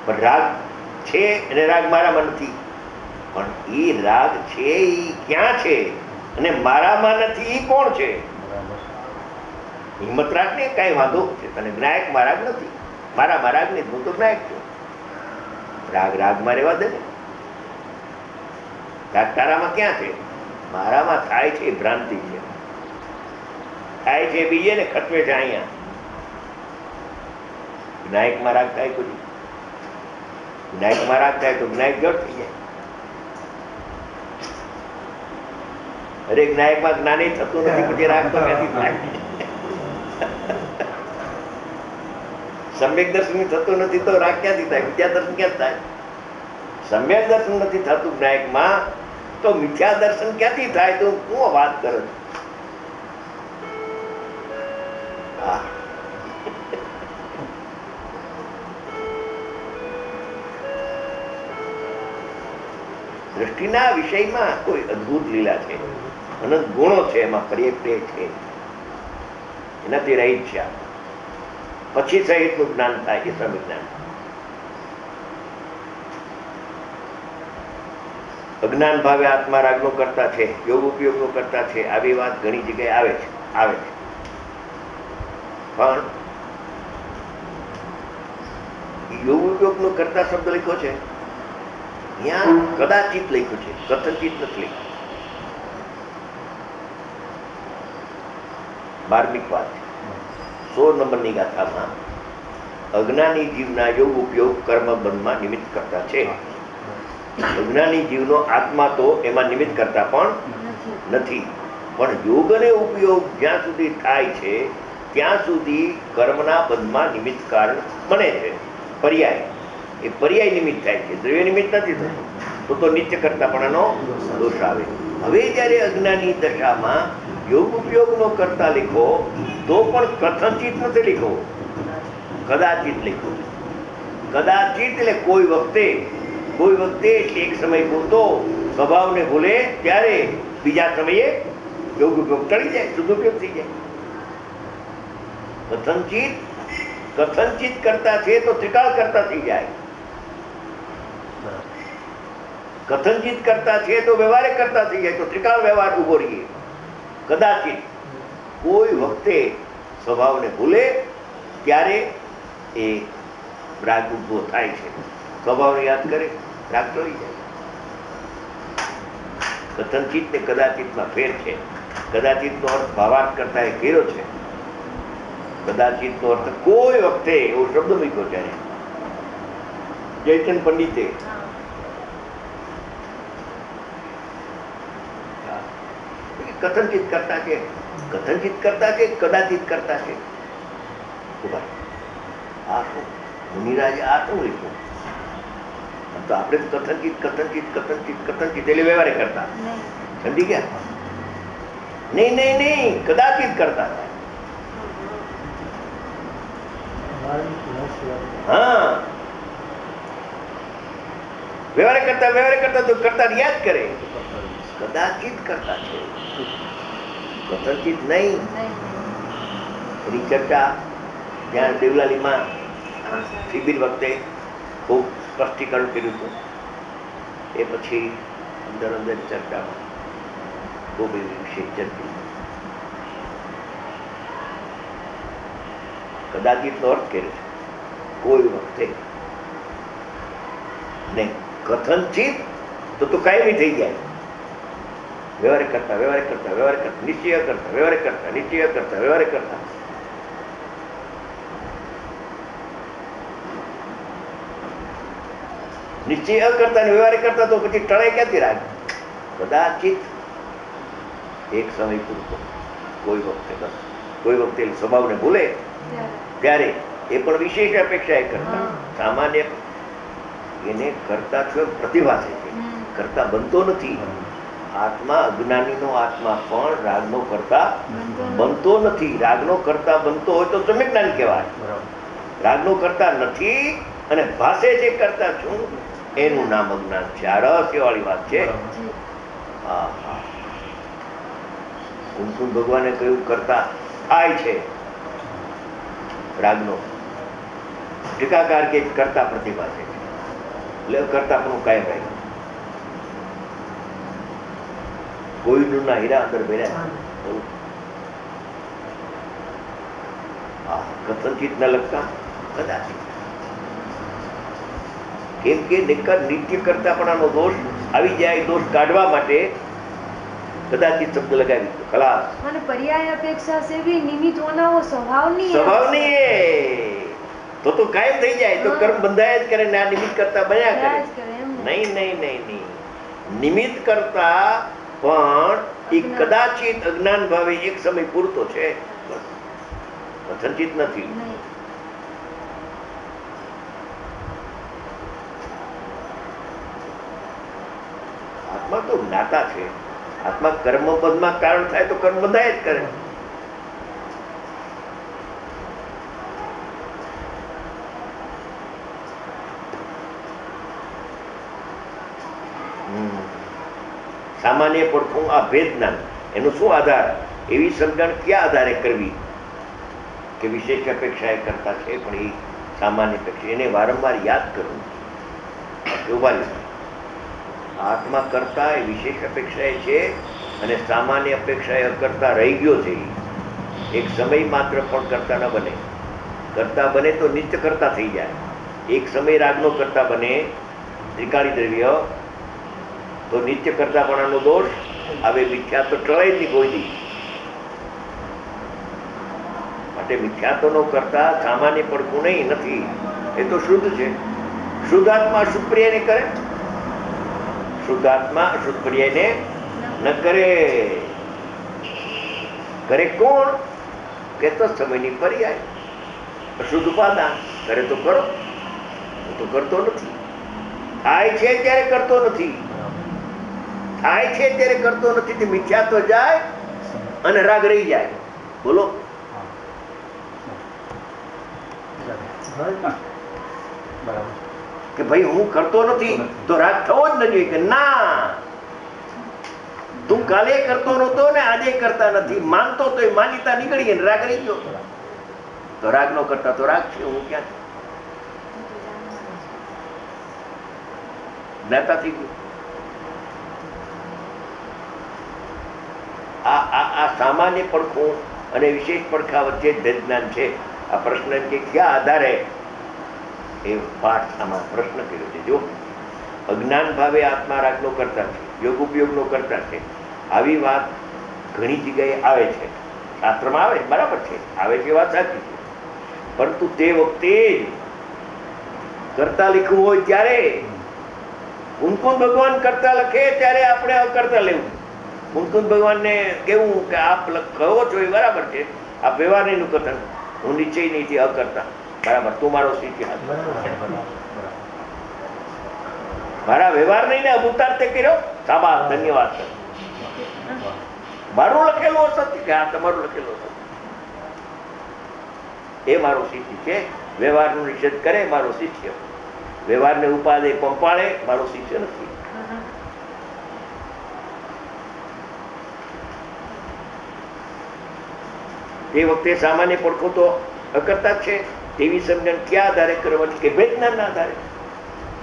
પણ રાગ છે અને રાગ મારામાં નથી. પણ એ રાગ છે એ ક્યાં છે અને મારામાં નથી, એ કોણ છે? હિંમત રાગ ને કઈ વાંધો છે. તને જ્ઞાયક માં રાગ નથી, મારામાં રાગ નહીં, હું તો જ્ઞાયક છું. રાગ રાગમાં રહેવા દે ને. રાગ તારામાં ક્યાં છે? મારામાં થાય છે ભ્રાંતિ છે, થાય છે બીજે ને ખતવે છે અહીંયા. જ્ઞાયકમાં રાગ થાય કોઈ, જ્ઞાયકમાં રાગ થાય તો જ્ઞાયક જડ થઈ જાય. અરે જ્ઞાયકમાં જ્ઞાની થતું નથી, પછી રાગ તો ક્યાંથી થાય? સમ્યક દર્શન થતું નથી તો રાગ ક્યાંથી થાય? મિથ્યા દર્શન ક્યાં થાય? સમ્યક દર્શન નથી થતું જ્ઞાયકમાં તો મિથ્યા દર્શન ક્યાંથી થાય? તો હું વાત કરું. દ્રષ્ટિના વિષયમાં કોઈ અદ્ભુત લીલા છે, અનંત ગુણો છે, એમાં પર્યાય છે, એનાથી રહિત છે. પછી સહિતનું જ્ઞાન થાય એ સમિજ્ઞાન. અજ્ઞાન ભાવે આત્મા રાગનો કરતા છે, યોગ ઉપયોગનો કરતા છે, આવી વાત ઘણી જગ્યાએ આવે છે. પણ યોગ ઉપયોગનો કરતા શબ્દ લખ્યો છે, ત્યાં કદાચિત લખ્યું છે, કથનચિત નથી લખ્યું. 12મી વાત 16 નંબરની ગાથામાં અજ્ઞાની જીવના યોગ ઉપયોગ કર્મ બંધમાં નિમિત્ત કરતા છે. અજ્ઞાની જીવનો આત્મા તો એમાં નિમિત્ત કરતા પણ નથી, પણ યોગ અને ઉપયોગ જ્યાં સુધી થાય છે ત્યાં સુધી કર્મના બંધમાં નિમિત્ત કારણ બને છે. પર્યાય, એ પર્યાય નિમિત્ત થાય છે, દ્રવ્ય નિમિત્ત નથી થતું. તો નિત્ય કરતા પણ એનો દોષ આવે. હવે જ્યારે અજ્ઞાની દશામાં યોગ ઉપયોગનો કરતા લીખો તો પણ કથનચિત નથી લીખો, કદાચિત લીખો. કદાચિત એટલે કોઈ વખતે એક સમય પૂરતો સ્વભાવને ભૂલે ત્યારે બીજા સમયે યોગ ઉપયોગ ટળી જાય, સદુપયોગ થઈ જાય. કથનચિત કરતા છે તો ત્રિકાળ કરતા થઈ જાય. કથનચિત કરતા છે તો વ્યવહારે કરતા થઈ જાય, તો ત્રિકાળ વ્યવહાર ઉભો રહીએ. કદાચિત કોઈ વખતે સ્વભાવને ભૂલે ત્યારે એ રાગ ઉભો થાય છે. સ્વભાવને યાદ કરે, રાગ ટળી જાય. કથનચિત ને કદાચિતમાં ફેર છે. કદાચિતનો અર્થ ભાવાર્થ કરતા એ ઘેરો છે. કદાચિતનો અર્થ કોઈ વખતે એવો શબ્દ મૂક્યો છે જયચંદ પંડિતે. કથનચિત કરતા છે, કથનચિત કરતા છે, કદાચિત કરતા છે. આ શું મુનિરાજે આ શું લખ્યું? તો આપણે કથનચિત એટલે વ્યવહારે કરતા સમજી ગયા? નહીં, કદાચિત કરતા. હા, વ્યવહારે કરતા તો કરતા યાદ કરે. કદાચિત કરતા છે, કથનચિત નહીં. એની ચર્ચા ત્યાં દેવલાલીમાં શિબિર વખતે ખૂબ સ્પષ્ટીકરણ કર્યું હતું. એ પછી અંદર ચર્ચામાં ખૂબ એવી વિશેષ ચર્ચા. કદાચિતનો અર્થ કર્યો છે કોઈ વખતે ને કથનચિત તો કાયમી થઈ જાય. વ્યવહારે કરતા, નિશ્ચય કરતા, વ્યવહારે કરતા, નિશ્ચય કરતા, વ્યવહારે કરતા. નિશ્ચય કરતા ને વ્યવહારે કરતા તો પછી ટળે ક્યાંથી રાગ? કદાચિત એક સમય પૂરતો, કોઈ વખતે સ્વભાવને ભૂલે ત્યારે એ પણ વિશેષ અપેક્ષા એ કરતા. સામાન્ય એને કરતા છો પ્રતિભાસે છે, કરતા બનતો નથી. આત્મા, અજ્ઞાનીનો આત્મા પણ રાગનો કરતા બનતો નથી. રાગનો કરતા બનતો હોય તો સમ્યક કહેવાય. રાગનો કરતા નથી અને ભાષે જે કરતા છું એનું નામ અજ્ઞાન છે. આ રહસ્ય વાળી વાત છે. કુમકુમ ભગવાને કહ્યું કરતા થાય છે રાગનો. ટીકાકાર કે કરતા પ્રતિભા છે એટલે કરતા પણ કાયમ રહે. કોઈનું ના હીરા અંદર ભર્યા. કથનચિત ન લગતા કદાચિત. કેમ કે નિત્ય કરતા પણ આનો દોષ આવી જાય. દોષ કાઢવા માટે કદાચિત શબ્દ લગાવી દીધો. ખલાસ. અને પર્યાય અપેક્ષા સેવી નિમિત્ત હોનાવો સ્વભાવની તો કાયમ થઈ જાય. તો કર્મ બંધાય જ કરે ને આ નિમિત્ત કરતા બન્યા કરે. નહીં. નિમિત્ત કરતા પણ એ કદાચિત અજ્ઞાન ભાવે એક સમય પૂરતો છે, કથનચિત નથી. આત્મા તો જ્ઞાતા છે. આત્મા કર્મ પદમાં કારણ થાય તો કર્મ બંધાય જ કરે. સામાન્ય પડખું આ ભેદ જ્ઞાન, એનું શું આધાર, એવી સમજણ ક્યાં આધારે કરવી કે વિશેષ અપેક્ષા એ કરતા છે પણ એ સામાન્ય અપેક્ષા, એને વારંવાર યાદ કરવું. આત્મા કરતા એ વિશેષ અપેક્ષા એ છે અને સામાન્ય અપેક્ષા એ કરતા રહી ગયો છે. એક સમય માત્ર પણ કરતા ન બને. કરતા બને તો નિત્ય કરતા થઈ જાય. એક સમય રાગનો કરતા બને ત્રિકાળી દ્રવ્ય તો નિત્ય કરતાપણાનો દોષ આવે. મિથ્યા તો ટળે જ નહીં કોઈ દી. માટે મિથ્યાત્વનો કરતા સામાન્ય પડખું નહીં નથી, એ તો શુદ્ધ છે. શુદ્ધાત્મા શુદ્ધપ્રિયને કરે, શુદ્ધાત્મા શુદ્ધપ્રિયને ન કરે. કરે કોણ? કે તો સમયની પર્યાય. શુદ્ધ ઉપાદાન કરે તો કરો, હું તો કરતો નથી. થાય છે ત્યારે કરતો નથી, થાય છે ત્યારે કરતો નથી. તે મિથ્યાત્વ જાય અને રાગ રહી જાય. બોલો કે ભાઈ હું કરતો નથી તો રાગ થવો જ ન જોઈએ કે ના તું કાલે કરતો નહોતો ને આજે કરતા નથી. માનતો તો એ માન્યતા નીકળી ગઈ, રાગ રહી ગયો. તો રાગ નો કરતા તો રાગ છે, હું ક્યાં જ્ઞાતા થઈ ગયું. આ સામાન્ય પડખું અને વિશેષ પડખા વચ્ચે જ જ્ઞાન છે. આ પ્રશ્ન કે ક્યાં આધારે એ પાઠ આમાં પ્રશ્ન કર્યો છે. જો અજ્ઞાન ભાવે આત્મા રાગનો કરતા છે, યોગ ઉપયોગનો કરતા છે, આવી વાત ઘણી જગ્યાએ આવે છે. શાસ્ત્રમાં આવે, બરાબર છે, આવે છે, વાત સાચી છે. પરંતુ તે વખતે કરતા લખવું હોય ત્યારે કુંકુમ ભગવાન કરતા લખે ત્યારે આપણે અકર્તા લેવું. કુંકુમ ભગવાનને કેવું કે આપ કહો છો એ બરાબર છે, આ વ્યવહારનું કથન, હું નિશ્ચય નહીં અકર્તા. બરાબર, તું મારો શિષ્ય હતો, મારા વ્યવહાર નહીં ને અવતાર તે કર્યો, શાબાશ, ધન્યવાદ સર. મારું લખેલું સત્ય કે આ તમારું લખેલું સત્ય, એ મારો શિષ્ય છે. વ્યવહારનો નિષેધ કરે મારો શિષ્ય, વ્યવહારને ઉપાદે પંપાળે મારો શિષ્ય નથી. તે વખતે સામાન્ય પડખું તો અકર્તા છે. તેવી સમજણ ક્યાં આધારે કરવાની કે વેદનાના આધારે.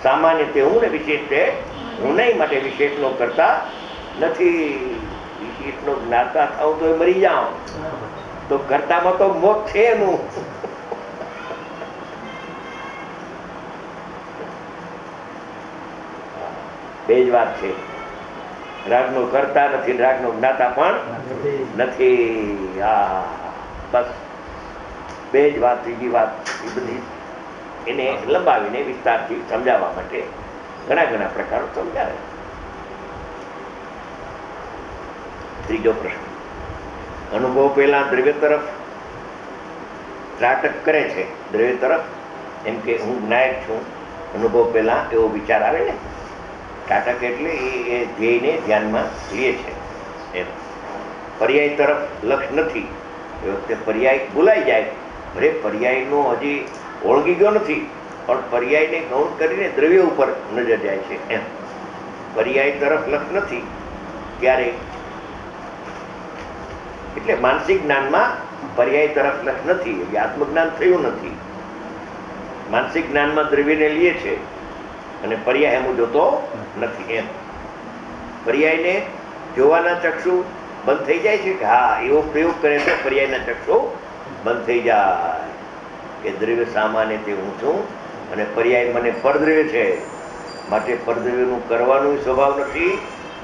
સામાન્ય તે હું ને વિશેષ છે હું નહીં, માટે વિશેષનો કરતા નથી. વિશેષનો જ્ઞાતા થાવ તો મરી જાઓ, તો કરતામાં તો મોત છે એનું. બે જ વાત છે, રાગનો કરતા નથી, રાગનો જ્ઞાતા પણ નથી. બસ બે જ વાત. ત્રીજી વાત એ બધી એને લંબાવીને વિસ્તારથી સમજાવવા માટે ઘણા ઘણા પ્રકારો સમજાવે. ત્રીજો પ્રશ્ન, અનુભવ પહેલા દ્રવ્ય તરફ ત્રાટક કરે છે. દ્રવ્ય તરફ એમ કે હું જ્ઞાયક છું, અનુભવ પહેલા એવો વિચાર આવે ને. ત્રાટક એટલે એ ધ્યેયને ધ્યાનમાં લે છે એમ. પર્યાય તરફ લક્ષ નથી, એ વખતે પર્યાય ભૂલાઈ જાય. અરે પર્યાયનો હજી ઓળગી ગયો નથી, પણ પર્યાયને ગૌણ કરીને દ્રવ્ય ઉપર નજર જાય છે એમ. પર્યાય તરફ લક્ષ નથી ત્યારે એટલે માનસિક જ્ઞાનમાં પર્યાય તરફ લક્ષ નથી, એટલે આત્મજ્ઞાન થયું નથી. માનસિક જ્ઞાનમાં દ્રવ્યને લે છે અને પર્યાય એમ જોતો નથી એમ. પર્યાયને જોવાના ચક્ષુ બંધ થઈ જાય છે કે હા, એવો પ્રયોગ કરે તો પર્યાયના ચક્ષુ બંધ થઈ જાય કે દ્રવ્ય સામાન્ય તે હું છું અને પર્યાય મને પરદ્રવ્ય છે, માટે પરદ્રવ્યનું કરવાનું સ્વભાવ નથી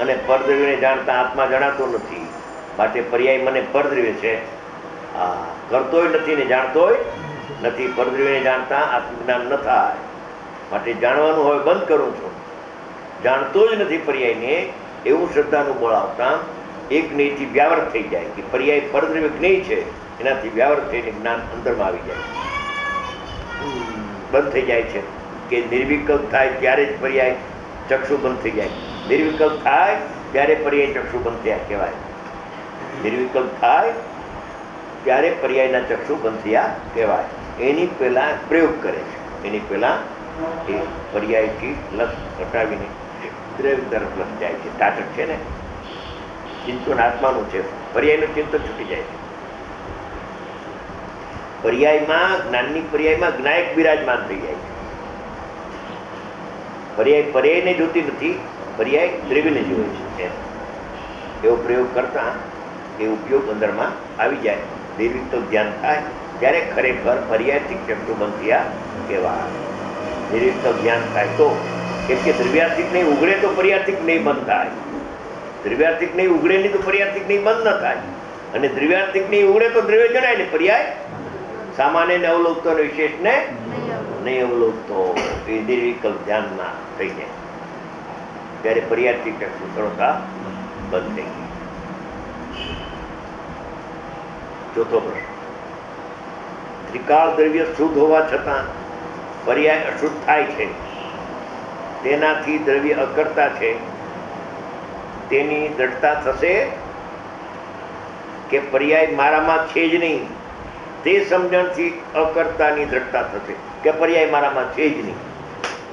અને પરદ્રવ્યને જાણતા આત્મા જણાતો નથી, માટે પર્યાય મને પરદ્રવ્ય છે. કરતોય નથી ને જાણતોય નથી. પરદ્રવ્યને જાણતા આત્મજ્ઞાન ન થાય, માટે જાણવાનું હવે બંધ કરું છું. જાણતો જ નથી પર્યાયને એવું શ્રદ્ધાનું બળ આવતા એક જ્ઞેયથી વ્યાવૃત થઈ જાય કે પર્યાય પરદ્રવ્ય જ્ઞેય છે, એનાથી વ્યાવૃત થઈને જ્ઞાન અંદરમાં આવી જાય, બંધ થઈ જાય છે. કે નિર્વિકલ્પ થાય ત્યારે જ પર્યાય ચક્ષુ બંધ થઈ જાય. નિર્વિકલ્પ થાય ત્યારે પર્યાય ચક્ષુ બંધ થયા કહેવાય. નિર્વિકલ્પ થાય ત્યારે પર્યાયના ચક્ષુ બંધ થયા કહેવાય. એની પહેલા પ્રયોગ કરે છે, એની પહેલા એ પર્યાયથી લક્ષ હટાવીને દ્રવ્ય તરફ લક્ષ જાય છે. તાટક છે ને, ચિંતન આત્માનું છે. પર્યાયનું ચિંતન છૂટી જાય છે. પર્યાયમાં જ્ઞાનની પર્યાયમાં જ્ઞાયક બિરાજમાન થઈ જાય છે. પર્યાયને જોતી નથી, પર્યાય દ્રવ્યને જોવે છે. એવો પ્રયોગ કરતા એ ઉપયોગ અંદરમાં આવી જાય. દૈવિક તો ધ્યાન થાય ત્યારે ખરેખર પર્યાયથી ચક્ષુ બંધ થયા કહેવાય. દૈવિક તો ધ્યાન થાય તો, કેમ કે દ્રવ્યાર્થિક નહીં ઉઘડે તો પર્યાર્થિક નહીં બંધ થાય. દ્રવ્યાર્થિક નહીં ઉઘડે નહીં તો પર્યાર્થિક નહીં બંધ ન થાય. અને દ્રવ્યાર્થિક નહીં ઉઘડે તો દ્રવ્ય જણાય ને પર્યાય સામાન્ય ને અવલોકતો અને વિશેષ ને નહીં અવલોકતો. એ નિર્વિકલ્પ ધ્યાનમાં થઈ જાય ત્યારે પર્યાર્થિક ચક્ષુ સરળતા બંધ થઈ ગઈ. ચોથો પ્રશ્ન, ત્રિકાળ દ્રવ્ય શુદ્ધ હોવા છતાં પર્યાય અશુદ્ધ થાય છે, તેનાથી દ્રવ્ય અકર્તા છે, તેની દ્રઢતા થશે કે પર્યાય મારામાં છે જ નહીં તે સમજણથી અકર્તાની દ્રઢતા થશે? કે પર્યાય મારામાં છે જ નહીં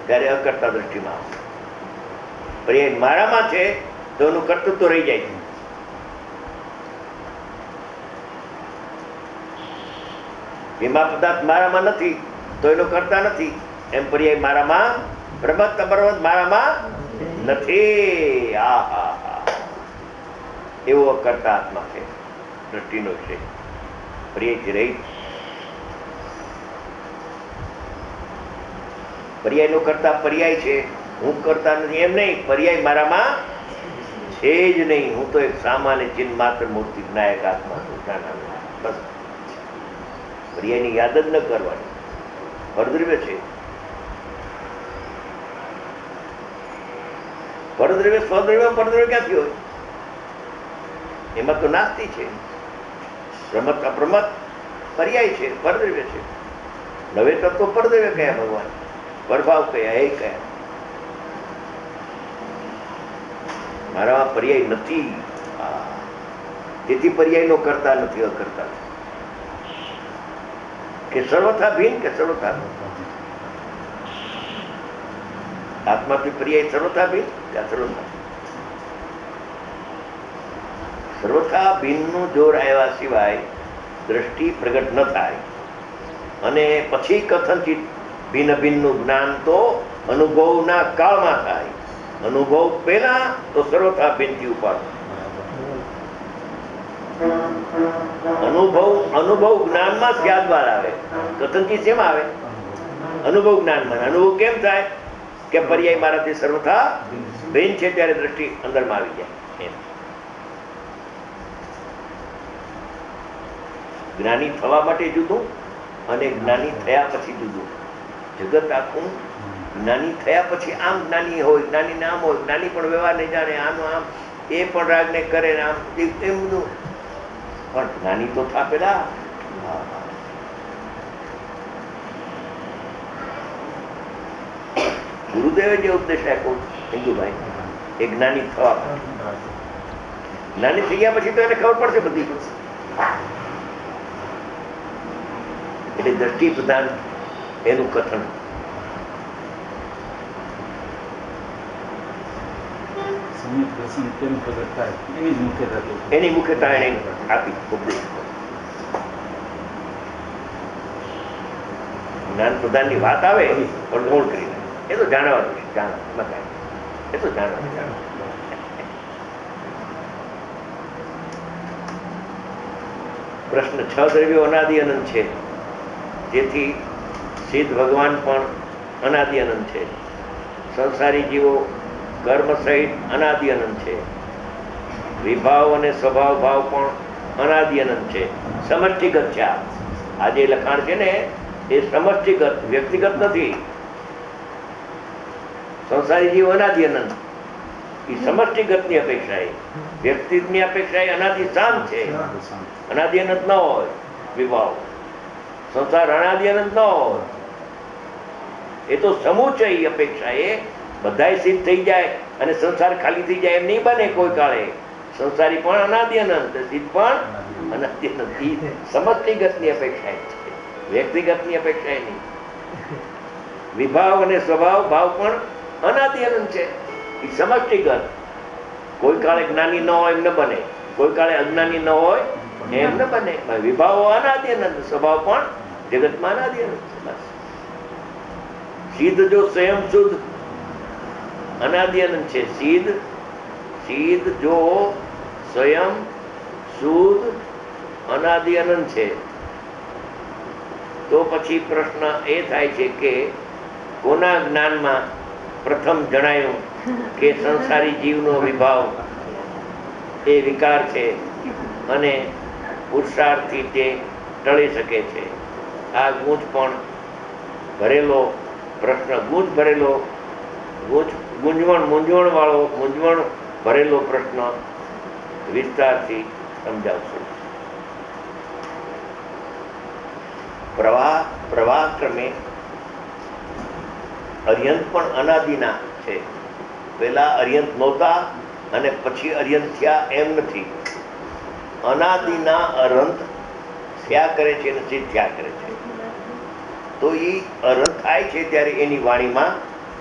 ત્યારે અકર્તા દ્રષ્ટિમાં આવશે. પર્યાય મારામાં છે તો એનું કર્તૃત્વ રહી જાય છે. એમાં પદાર્થ મારામાં નથી તો એનો કરતા નથી. એમ પર્યાય મારામાં પ્રબત અપર્વત મારામાં નથી. એવો અકર્તા આત્મા છે, દ્રષ્ટિનો છે, પર્યાયથી રહી. પર્યાયનો કરતા પર્યાય છે, હું કરતા નથી એમ નહીં. પર્યાય મારામાં છે જ નહીં. હું તો એક સામાન્ય ચિહ્ન માત્ર મૂર્તિ જ્ઞાયક આત્મા છું. બસ પર્યાયની યાદ જ ન કરવાની. પરદ્રવ્ય છે, પરદ્રવ્ય સ્વદ્રવ્ય પરદ્રવ્ય ક્યાંથી હોય? એમાં તો નાસ્તી છે. પ્રમત અપ્રમત પર્યાય છે, પરદ્રવ્ય છે. નવે તત્વો પરદ્રવ્ય કયા ભગવાન, પ્રભાવ કયા, એ કયા. મારામાં પર્યાય નથી, તેથી પર્યાયનો કરતા નથી, અકર્તા કે સર્વથા ભિન્ન કે સર્વથા આત્માથી પર્યાય સર્વથા ભિન્ન કે સર્વથા ભિન્નનું જોર આવ્યા સિવાય દ્રષ્ટિ પ્રગટ ન થાય. અને પછી કથનથી ભિન્ન ભિન્નનું જ્ઞાન તો અનુભવના કાળમાં થાય. અનુભવ પહેલા તો સર્વથા ભિન્નથી ઉપાડો. અનુભવ જ્ઞાનમાં યાદ વાર આવે. કથનથી શેમાં આવે? અનુભવ જ્ઞાનમાં. અનુભવ કેમ થાય? કે પર્યાય મારાથી સર્વથા ભિન્ન છે ત્યારે દ્રષ્ટિ અંદરમાં આવી જાય. જ્ઞાની થવા માટે જુદું અને જ્ઞાની થયા પછી જુદું. જગત આખું જ્ઞાની થયા પછી આમ જ્ઞાની હોય, જ્ઞાની નામ હોય, જ્ઞાની પણ વ્યવહાર નહીં જાણે, આનો આમ, એ પણ રાગને કરે ને આમ એમ બધું. પણ જ્ઞાની તો થા પેલા ગુરુદેવે જે ઉપદેશ આપ્યો હિન્દુભાઈ, એ જ્ઞાની થવા. જ્ઞાની થઈ ગયા પછી તો એને ખબર પડશે બધી. એટલે દ્રષ્ટિ પ્રધાન એનું કથન. એની મુખ્યતા એને આપી ઉપદેશ. જ્ઞાન પ્રધાનની વાત આવે પણ ગૌણ કરીને એ તો જાણવાનું છે. એ તો જાણવાનું. પ્રશ્ન 6 દ્રવ્યો અનાદિ અનંત છે, જેથી સિદ્ધ ભગવાન પણ અનાદિ અનંત છે. સંસારી જીવો કર્મ સહિત અનાદિ અનંત છે. વિભાવ અને સ્વભાવ ભાવ પણ અનાદિ અનંત છે. સમષ્ટિગત છે. આ જે લખાણ છે ને એ સમષ્ટિગત, વ્યક્તિગત નથી. સંસારી જીવ અનાદિ અનંત એ સમષ્ટિગતની અપેક્ષાએ, વ્યક્તિની અપેક્ષાએ અનાદિ શાંત છે. અનાદિ અનંત ન હોય વિભાવ, સંસાર અનાદિ અનંત ન હોય. એ તો સમુચય અપેક્ષાએ બધાય સિદ્ધ થઈ જાય અને સંસાર ખાલી થઈ જાય એમ નહીં બને કોઈ કાળે. સંસારી પણ અનાદિ અનંત, સિદ્ધ પણ અનાદિ અનંત. સમષ્ટિગતની અપેક્ષાએ છે, વ્યક્તિગતની અપેક્ષાએ નહીં. વિભાવ અને સ્વભાવ ભાવ પણ અનાદિ અનંત છે. એ સમષ્ટિગત. કોઈ કાળે જ્ઞાની ન હોય એમ ન બને, કોઈ કાળે અજ્ઞાની ન હોય એમ ન બને. વિભાવો અનાદિ અનંત, સ્વભાવ પણ જગતમાં અનાદિ અનંત છે. બસ સિદ્ધ જો સ્વયં શુદ્ધ અનાદિ અનંત છે. સિદ્ધ જો સ્વયં શુદ્ધ અનાદિ અનંત છે, તો પછી પ્રશ્ન એ થાય છે કે કોના જ્ઞાનમાં પ્રથમ જણાયું કે સંસારી જીવનો વિભાવ એ વિકાર છે અને પુરુષાર્થથી તે ટળી શકે છે? આ ગૂંચ પણ ભરેલો પ્રશ્ન, મૂંઝવણ ભરેલો પ્રશ્ન વિસ્તારથી સમજાવશું. પ્રવાહ ક્રમે અર્યંત પણ અનાદિના છે. પેલા અર્યંત નહોતા અને પછી અર્યંત થયા એમ નથી. અનાદિના અરંત થયા કરે છે, નથી થયા કરે છે. તો એ અરંત થાય છે ત્યારે એની વાણીમાં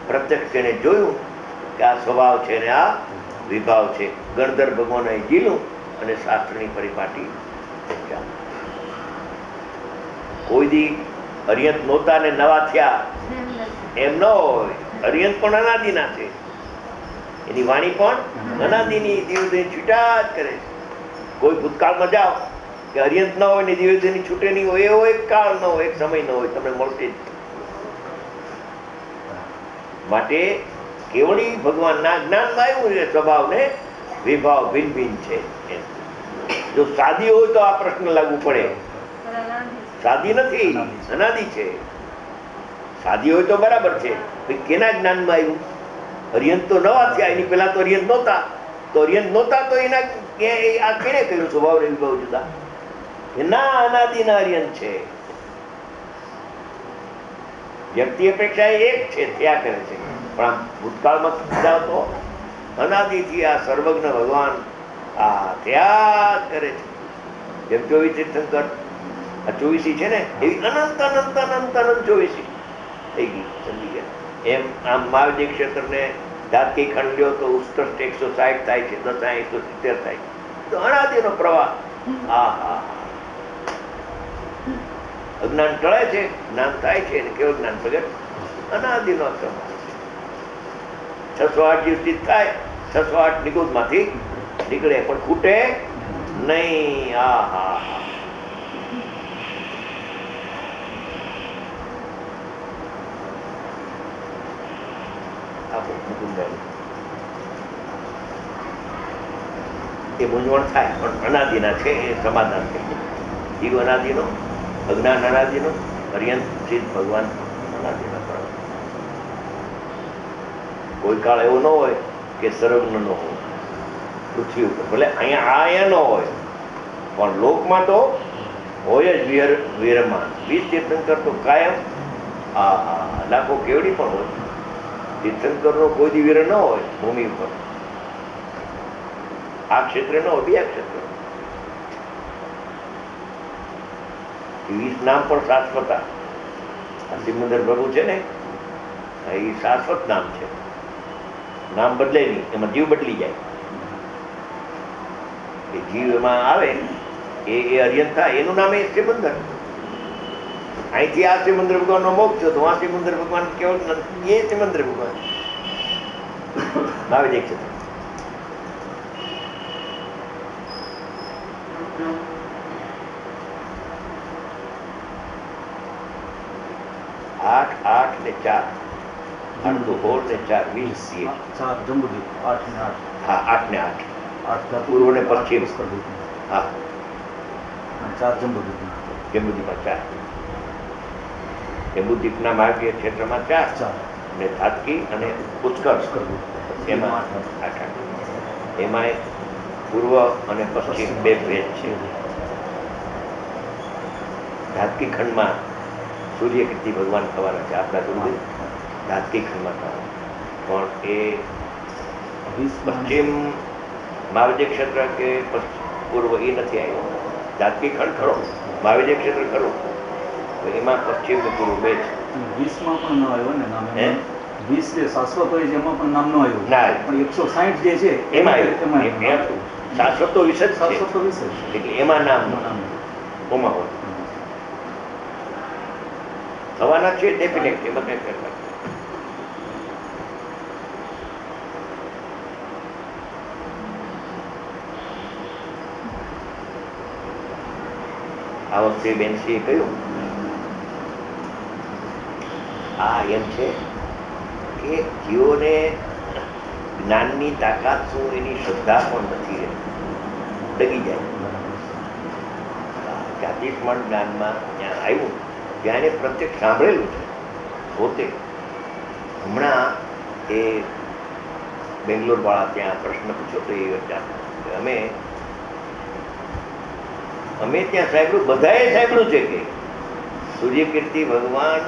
પ્રત્યક્ષ એને જોયું કે આ સ્વભાવ છે ને આ વિભાવ છે. ગણધર ભગવાને જીલું અને શાસ્ત્રની પરિપાટી સમજાવી. કોઈ દી અર્યંત નહોતા ને નવા થયા એમ ન હોય. અર્યંત પણ અનાદિના છે, એની વાણી પણ અનાદિની દિવ્યની છૂટા જ કરે છે. કોઈ ભૂતકાળમાં જાઓ કે અર્યંત ન હોય ને દિવ્યની છૂટે નહીં હોય, એવો એક કાળ ન હોય, એક સમય ન હોય, તમને મળશે જ. માટે કેવળી ભગવાનના જ્ઞાનમાં આવ્યું છે સ્વભાવ ને વિભાવ ભિન્ન ભિન્ન છે. જો સાદી હોય તો આ પ્રશ્ન લાગુ પડે. સાદી નથી, અનાદિ છે. સાદી હોય તો બરાબર છે. કેના જ્ઞાનમાં આવ્યું? અર્યંત તો નવા થયા, એની પહેલા તો અર્યંત નહોતા. તો અર્યંત નહોતા તો એના આ કેને કહ્યું સ્વભાવ ને વિભાવ જુદા? એના અનાદિના અર્યંત છે. વ્યક્તિ અપેક્ષા એક છે, થયા કરે છે. પણ આમ ભૂતકાળમાં જાઓ તો અનાદિથી આ સર્વજ્ઞ ભગવાન આ થયા કરે છે. જેમ 24 તીર્થંકર, આ 24 છે ને, એવી અનંત અનંત અનંત અનંત 24 થઈ ગઈ, સમજી ગયા. એમ આમ મહાવિદ્ય ક્ષેત્રને ધાતકી ખંડ લ્યો તો ઉત્કૃષ્ટ 160 થાય છે, દશાંય 170 થાય છે. તો અનાદિનો પ્રવાહ. અજ્ઞાન ટળે છે, જ્ઞાન થાય છે, કેવું જ્ઞાન પ્રગટ? અનાદિનો ક્રમ. 608 જીવ થાય, 608 નિગુદમાંથી નીકળે પણ ખૂટે નહીં. એ મૂંઝવણ થાય પણ અનાદિના છે, એ સમાધાન થઈ જાય. જીવ અનાદિનો, અજ્ઞાન અનાદિનો, અર્યંત સિદ્ધ ભગવાન અનાદિનો. કોઈ કાળ એવો ન હોય કે સર્વજ્ઞ ન હોય પૃથ્વી ઉપર. ભલે અહીંયા ન હોય પણ લોકમાં તો હોય જ વિરમાન. 20 તીર્થંકર તો કાયમ લાખો કેવડી પણ હોય. તીર્થંકરનો કોઈ દી વિર ન હોય ભૂમિ ઉપર. આ ક્ષેત્રે ન હોય, બીજા ક્ષેત્ર. 20 નામ પણ શાશ્વત. સિમંદર પ્રભુ છે ને, એ શાશ્વત નામ છે. નામ બદલે નહીં, એમાં જીવ બદલી જાય. એ જીવ એમાં આવે એ અર્યંત થાય, એનું નામ એ સિમંદર. અહીંથી આ સિમંદર ભગવાનનો મોક્ષ થયો તો આ સિમંદર ભગવાન કેવો? એ સિમંદર ભગવાન આવી જાય છે. આઠ ને 4 આટલું 16 ને 4 20 હા 8 ને 8 પૂર્વ ને પશ્ચિમ. હા જંબુદ્વીપમાં 4. જંબુદ્વીપના માર્ગીય ક્ષેત્રમાં 4 અને ધાતકી અને ઉત્કર્ષ એમાં 8. એમાં પૂર્વ અને પશ્ચિમ બે ભેદ છે. ધાતકી ખંડમાં સૂર્યકીર્તિ ભગવાન થવાના છે. આપણા ગુરુદેવ ધાતકી ખંડમાં થવાના, પણ એ પશ્ચિમ મહાવિદ્ય ક્ષેત્ર કે પૂર્વ એ નથી આવ્યો. ધાતકી ખંડ ખરો, મહાવિદ્ય ક્ષેત્ર ખરું, એમાં પશ્ચિમ ને પૂર્વ બે છે. 20માં પણ ન આવ્યો ને નામે. 20 જે શાશ્વત હોય છે એમાં પણ નામ ન આવ્યું. ના. પણ 160 જે છે એમાં એમાં શાશ્વત તો વિશે જ છે. શાશ્વત તો વિશે જ છે. એટલે એમાં નામ એમાં નામ ઓમાં હોય થવાના છે ડેફિનેટ, એમાં કઈ ફેરફાર નથી. આ વખતે બેનસીએ કહ્યું આ એમ છે કે જીવોને જ્ઞાનની તાકાત શું એની શ્રદ્ધા પણ નથી રહેતી, ડગી જાય. જાતિસ્મરણ જ્ઞાનમાં જ્યાં આવ્યું ત્યાં એને પ્રત્યક્ષ સાંભળેલું છે પોતે. હમણાં એ બેંગ્લોર વાળા ત્યાં પ્રશ્ન પૂછ્યો તો એ અમે ત્યાં સાંભળ્યું, બધાએ સાંભળ્યું છે કે સૂર્યકીર્તિ ભગવાન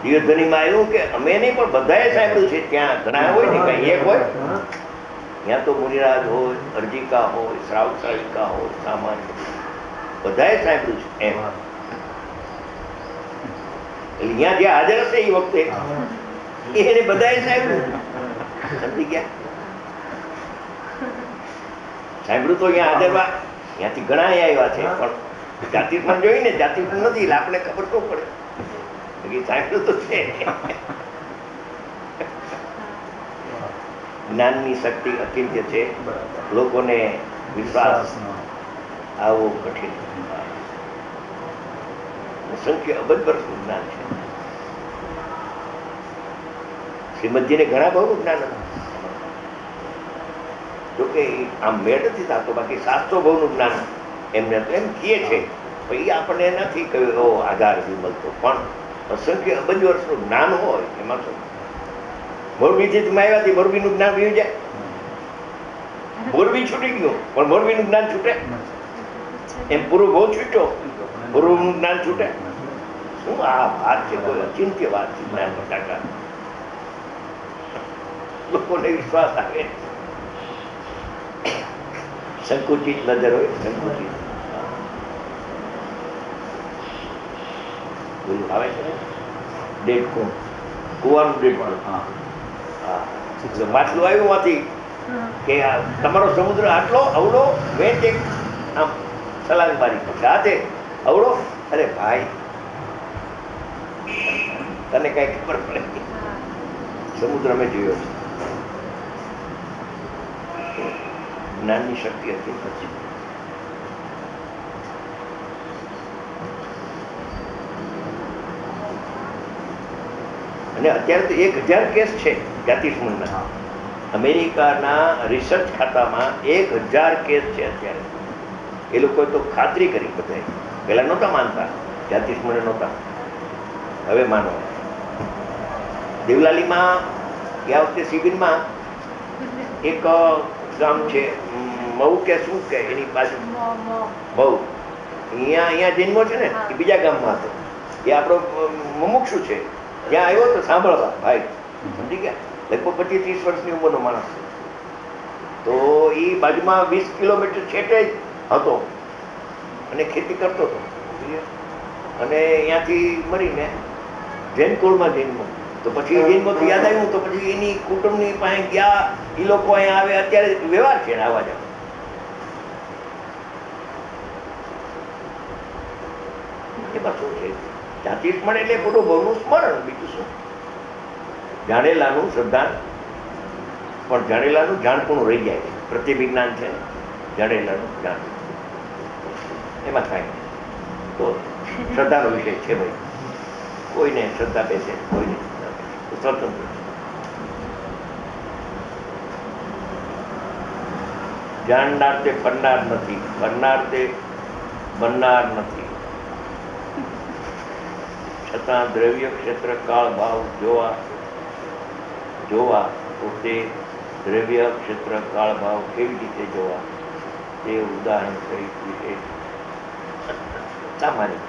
દિવ્યધ્વનિમાં આવ્યું કે અમે નહીં પણ બધાએ સાંભળ્યું છે. ત્યાં ઘણા હોય ને કઈ એક હોય, ત્યાં તો મુનિરાજ હોય, અર્જિકા હોય, શ્રાવશ્રાવિકા હોય, સામાન્ય બધાએ સાંભળ્યું છે એમ. એટલે ત્યાં જે હાજર હશે એ વખતે એને બધાએ સાંભળ્યું. સમજી ગયા? સાંભળ્યું તો અહીંયા હાજર ત્યાંથી ઘણા આવ્યા છે, પણ જાતિસ્મરણ જોઈ ને જાતિસ્મરણ નથી એટલે આપણે ખબર તો પડે સાંભળ્યું તો છે. જ્ઞાનની શક્તિ અચિંત્ય છે, લોકોને વિશ્વાસ આવો કઠિન. સંખ્ય અબજ વર્ષનું જ્ઞાન છે. શ્રીમદજીને ઘણા બહુ જ્ઞાન હતું, જોકે આમ મેળ નથી થતો. બાકી શાસ્ત્રો બહુનું જ્ઞાન એમને તો એમ કહે છે, પણ એ આપણને નથી કહ્યું એવો આધાર મળતો. પણ અસંખ્ય અબજ વર્ષનું જ્ઞાન હોય એમાં શું? મોરબીથી તમે આવ્યાથી મોરબીનું જ્ઞાન વયું જાય? મોરબી છૂટી ગયું પણ મોરબીનું જ્ઞાન છૂટે એમ? પૂર્વ બહુ છૂટ્યો, પૂર્વનું જ્ઞાન છૂટે? શું આ વાત છે? કોઈ અચિંત્ય વાત છે જ્ઞાન બટાકા. લોકોને વિશ્વાસ આવે, સંકુચિત નજર હોય, સંકુચિત બોલું આવે છે ને ડેડકું, કુવાનું ડેડકું. માછલું આવ્યું માંથી કે તમારો સમુદ્ર આટલો અવડો, મેં એક આમ છલાંગ મારી હાથે અવડો. અરે ભાઈ તને કઈ ખબર પડે? સમુદ્ર મેં જોયો છે. જ્ઞાનની શક્તિ હતી પછી. અને અત્યારે તો 1000 કેસ છે જાતિસ્મરણના. અમેરિકાના રિસર્ચ ખાતામાં 1000 કેસ છે અત્યારે. એ લોકોએ તો ખાતરી કરી બધાએ. પહેલા નહોતા માનતા, જાતિસ્મરણ નહોતા, હવે માનો. દેવલાલીમાં ગયા વખતે શિબિરમાં એક ગામ છે મહુ કે શું કે એની બાજુ બહુ અહીંયા જન્મો છે ને એ બીજા ગામમાં હતો. એ આપણો મુમુક્ષુ છે, ત્યાં આવ્યો તો સાંભળવા ભાઈ, સમજી ગયા? લગભગ 25-30 વર્ષની ઉંમરનો માણસ. તો એ બાજુમાં 20 કિલોમીટર છેટે જ હતો અને ખેતી કરતો હતો. અને અહીંયાથી મળીને જૈનકુળમાં જન્મો. તો પછી જૈનમાંથી યાદ આવ્યું તો પછી એની કુટુંબની પાસે ગયા. એ લોકો અહીંયા આવે, અત્યારે વ્યવહાર છે ને આવા જવા. એમાં શું છે? જાતિસ્મરણ એટલે પૂરું બહુનું સ્મરણ, બીજું શું? જાણેલાનું શ્રદ્ધા, પણ જાણેલાનું જાણપણું રહી જાય છે. પ્રતિવિજ્ઞાન છે જાણેલાનું જાણ, એમાં કાંઈ તો શ્રદ્ધાનો વિષય છે ભાઈ. કોઈને શ્રદ્ધા બેસે, કોઈને સ્વતંત્ર. જાણનાર તે ફરનાર નથી, ફરનાર તે બનનાર નથી. છતાં દ્રવ્ય ક્ષેત્ર કાળ ભાવ જોવા પોતે દ્રવ્ય ક્ષેત્ર કાળ ભાવ કેવી રીતે જોવા તે ઉદાહરણ સહિત વિશેષ સામાન્ય.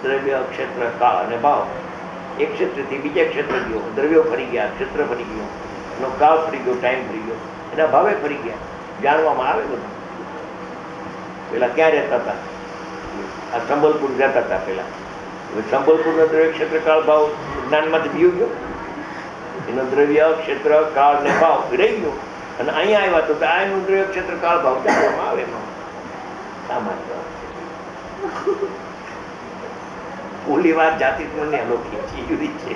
દ્રવ્ય ક્ષેત્ર કાળ અને ભાવ, એક ક્ષેત્રથી બીજા ક્ષેત્ર ગયો, દ્રવ્યો ફરી ગયા, ક્ષેત્ર ફરી ગયો, એનો કાળ ફરી ગયો, ટાઈમ ફરી ગયો, એના ભાવે ફરી ગયા. જાણવામાં આવે બધું. પેલા ક્યાં રહેતા હતા? આ સંબલપુર રહેતા હતા પેલા. સંબલપુરનો દ્રવ્ય ક્ષેત્ર કાળ ભાવ જ્ઞાનમાંથી બીયું ગયો. એનો દ્રવ્ય ક્ષેત્ર કાળ ને ભાવ રહી ગયો, અને અહીંયા આવ્યા તો આ એનું દ્રવ્ય ક્ષેત્ર કાળ ભાવ ચાલવામાં આવે. એમાં સામાન્ય ઓલી વાત જાતિ મને અનોખી છે, જુદી છે.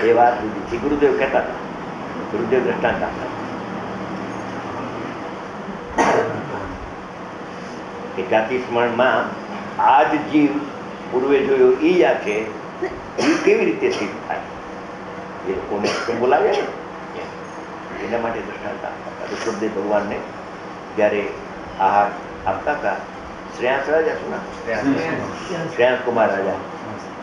એ વાત જુદી છે. ગુરુદેવ કહેતા હતા, ગુરુદેવ દ્રષ્ટાંત આપતા કે જાતિ સ્મરણમાં આ જ જીવ પૂર્વે જોયો એ જ આ છે, એ કેવી રીતે સિદ્ધ થાય? એ લોકોને બોલાવે ને એના માટે દ્રષ્ટાંત આપતા હતા. ઋષભદેવ ભગવાનને જ્યારે આહાર આપતા હતા, શ્રેયાંસ રાજા, શું નામ? શ્રેયાંસ કુમાર રાજા.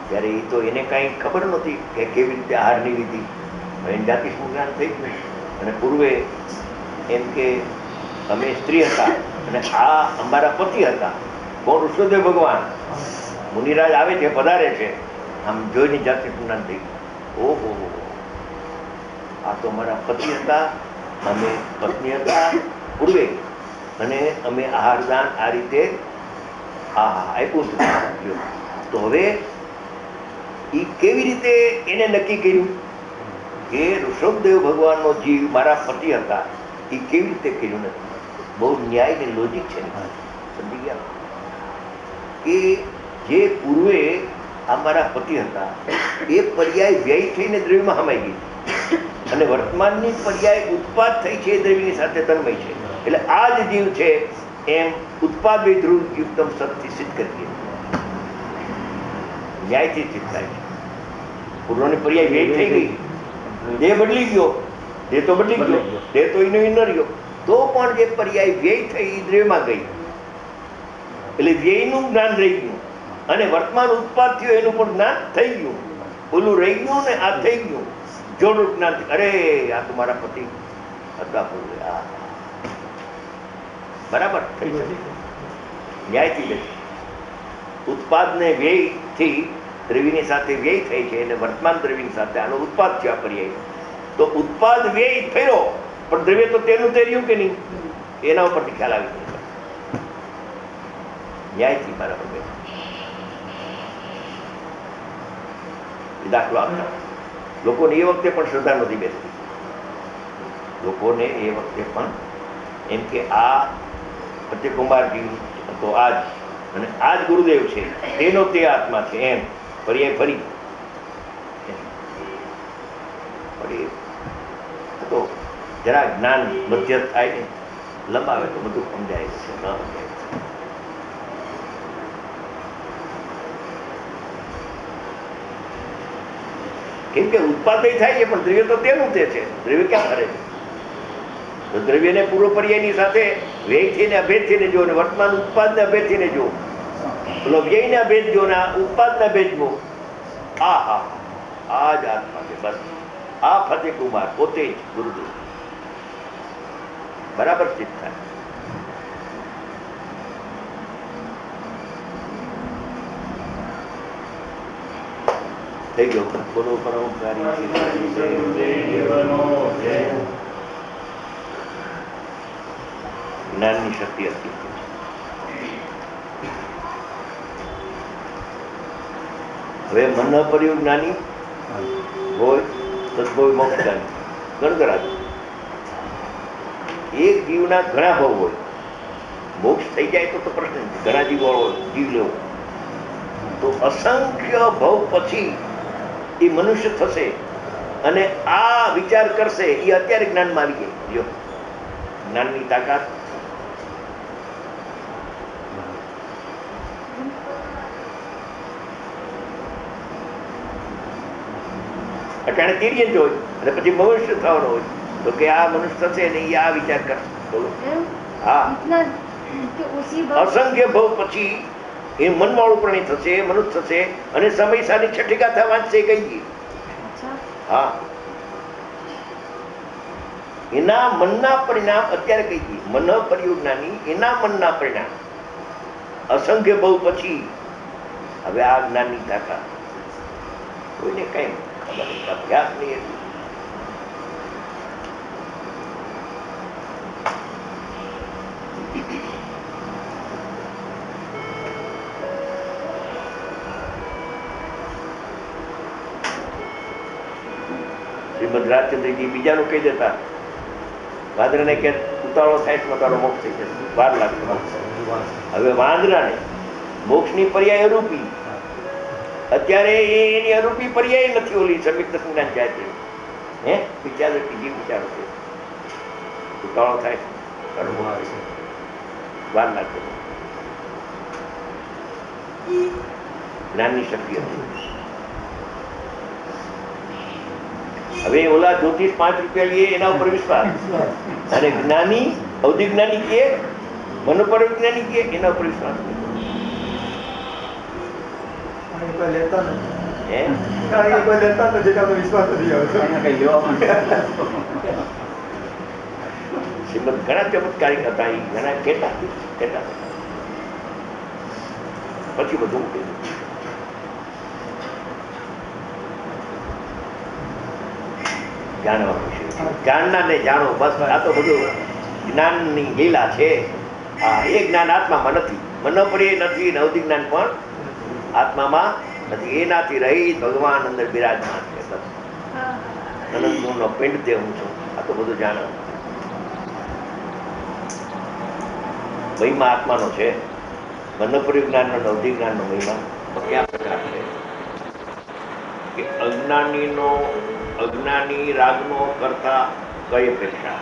ત્યારે એ તો એને કાંઈ ખબર નહોતી કે કેવી રીતે આહારની વિધિ. એને જાતિ જ્ઞાન થઈ ગયું. અને પૂર્વે એમ કે અમે સ્ત્રી હતા અને આ અમારા પતિ હતા. કોણ? ઋષભદેવ ભગવાન. મુનિરાજ આવે છે, પધારે છે, આમ જોઈને જાતિ જ્ઞાન થઈ ગયું. ઓહો, આ તો અમારા પતિ હતા, અમે પત્ની હતા પૂર્વે, અને અમે આહારદાન આ રીતે આપ્યું હતું. તો હવે એ કેવી રીતે એને નક્કી કર્યું કે ઋષભદેવ ભગવાનનો જીવ મારા પતિ હતા? એ કેવી રીતે કર્યું નથી? બહુ ન્યાય ને લોજિક છે. સમજી ગયા કે જે પૂર્વે અમારા પતિ હતા એ પર્યાય વ્યય થઈને દ્રવ્યમાં હમાઈ ગઈ, અને વર્તમાનની પર્યાય ઉત્પાદ થઈ છે, દ્રવ્યની સાથે તન્મય છે. એટલે આ જ જીવ છે એમ ઉત્પાદ ધ્રુવ યુક્તમ સતથી સિદ્ધ કરીએ, ન્યાયથી સિદ્ધ થાય છે. પૂર્વની પર્યાય વ્યય થઈ ગઈ, દેહ બદલી ગયો, દેહ તો બદલી ગયો, દેહ તો એનો ન રહ્યો, તો પણ જે પર્યાય વ્યય થઈ એ દ્રવ્યમાં ગઈ, એટલે વ્યયનું જ્ઞાન રહી ગયું, અને વર્તમાન ઉત્પાદ થયો એનું પણ જ્ઞાન થઈ ગયું. ઓલું રહી ગયું ને આ થઈ ગયું, જોડું જ્ઞાન. અરે આ તો મારા પતિ હતા પૂર્વે, આ બરાબર થઈ શકે, ન્યાયથી લે. ઉત્પાદ ને વ્યય થી દ્રવ્યની સાથે વ્યય થઈ છે, અને વર્તમાન દ્રવ્યની સાથે આનો ઉત્પાદ થયો પર્યાય. તો ઉત્પાદ વ્યય થયો, પણ દ્રવ્ય તો તેનું તે રહ્યું કે નહીં, એના ઉપરથી ખ્યાલ આવી ગયો. ન્યાયથી બરાબર બે દાખલો આપતા. લોકોને એ વખતે પણ શ્રદ્ધા નથી બેસતી. લોકોને એ વખતે પણ એમ કે આ સત્યકુમારજી તો આજ, અને આ જ ગુરુદેવ છે, તેનો તે આત્મા છે, એમ પર્યાય ફરી તો જરા જ્ઞાન મધ્ય થાય ને, લંબાવે તો બધું સમજાય છે. ન સમજાય કેમ કે ઉત્પાદન થાય છે, પણ દ્રવ્ય તો તેનું તે છે. દ્રવ્ય ક્યાં કરે છે? તો દ્રવ્યને પૂર્વ પર્યાયની સાથે વ્યય થઈને અભેદ થઈને જો, અને વર્તમાન ઉત્પાદને અભેદ થઈને જો, પેલો વ્યયને અભેદ જો ને ઉત્પાદને અભેદ જો, આ જ આત્મા છે. બસ આ ફતેહકુમાર પોતે જ ગુરુદેવ બરાબર સિદ્ધ થાય. થઈ ગયો. બોલો પરોપકારી જ્ઞાનની શક્તિ હતી. હવે મન પડ્યું જ્ઞાની હોય, સદભવ મોક્ષદાની ગણગરાજ. એક જીવના ઘણા ભાવ હોય, મોક્ષ થઈ જાય તો પ્રશ્ન નથી. ઘણા જીવ વાળો જીવ લેવો તો અસંખ્ય ભવ પછી એ મનુષ્ય થશે, અને આ વિચાર કરશે. એ અત્યારે જ્ઞાનમાં આવી ગઈ. જો જ્ઞાનની તાકાત. અટાણે તીર્યન જ હોય, અને પછી મનુષ્ય થવાનો હોય, તો કે આ મનુષ્ય થશે ને એ આ વિચાર કરશે. બોલો. હા, અસંખ્ય ભવ પછી એ મનવાળું પ્રાણી થશે, મનુષ્ય થશે, અને સમય સાથે છઠ્ઠી ગાથા વાંચશે કઈ ગઈ. હા, એના મનના પરિણામ અત્યારે કઈ ગઈ. મન પરિયોજનાની એના મનના પરિણામ અસંખ્ય ભવ પછી. હવે આ જ્ઞાનની તાકાત કોઈને કઈ ખબર નહીં, અભ્યાસ નહીં. શ્રીમદ રાજચંદ્રજી બીજાનું કહી દેતા, વાંદરાને કે ઉતાવળો થાય તો તારો મોક્ષ થઈ જશે, વાર લાગશે મોક્ષ. હવે વાંદરાને મોક્ષની પર્યાય અરૂપી, અત્યારે એની અરૂપી પર્યાય નથી ઓલી સંયુક્ત સંજ્ઞાન જાય છે. હે વિચારો બીજી વિચારો છે, ઉતાવળો થાય તારો મોક્ષ, વાર લાગશે. જ્ઞાનની શક્તિ હતી. હવે ઓલા જ્યોતિષ 5 રૂપિયા લઈએ એના ઉપર વિશ્વાસ, અને જ્ઞાની અવધિ જ્ઞાની કે મનોપર વિજ્ઞાની કે એના ઉપર વિશ્વાસ શ્રીમદ ઘણા ચમત્કારિક હતા, એ ઘણા કહેતા પછી બધું કીધું. જાણવાનું છે, જાણનારને જાણો, બસ. આ તો બધું જ્ઞાનની લીલા છે. હા, એ જ્ઞાન આત્મામાં નથી, મનોપર્ય નથી, નવધિ જ્ઞાન પણ આત્મામાં નથી. એનાથી રહી ભગવાન અંદર બિરાજમાન છે. બસ અનંત ગુણનો પિંડ તે હું છું. આ તો બધું જાણવાનું. મહિમા આત્માનો છે, મનોપર્ય જ્ઞાનનો, નવધિ જ્ઞાનનો મહિમા કયા પ્રકાર છે કે અજ્ઞાની રાગનો કરતા કઈ અપેક્ષા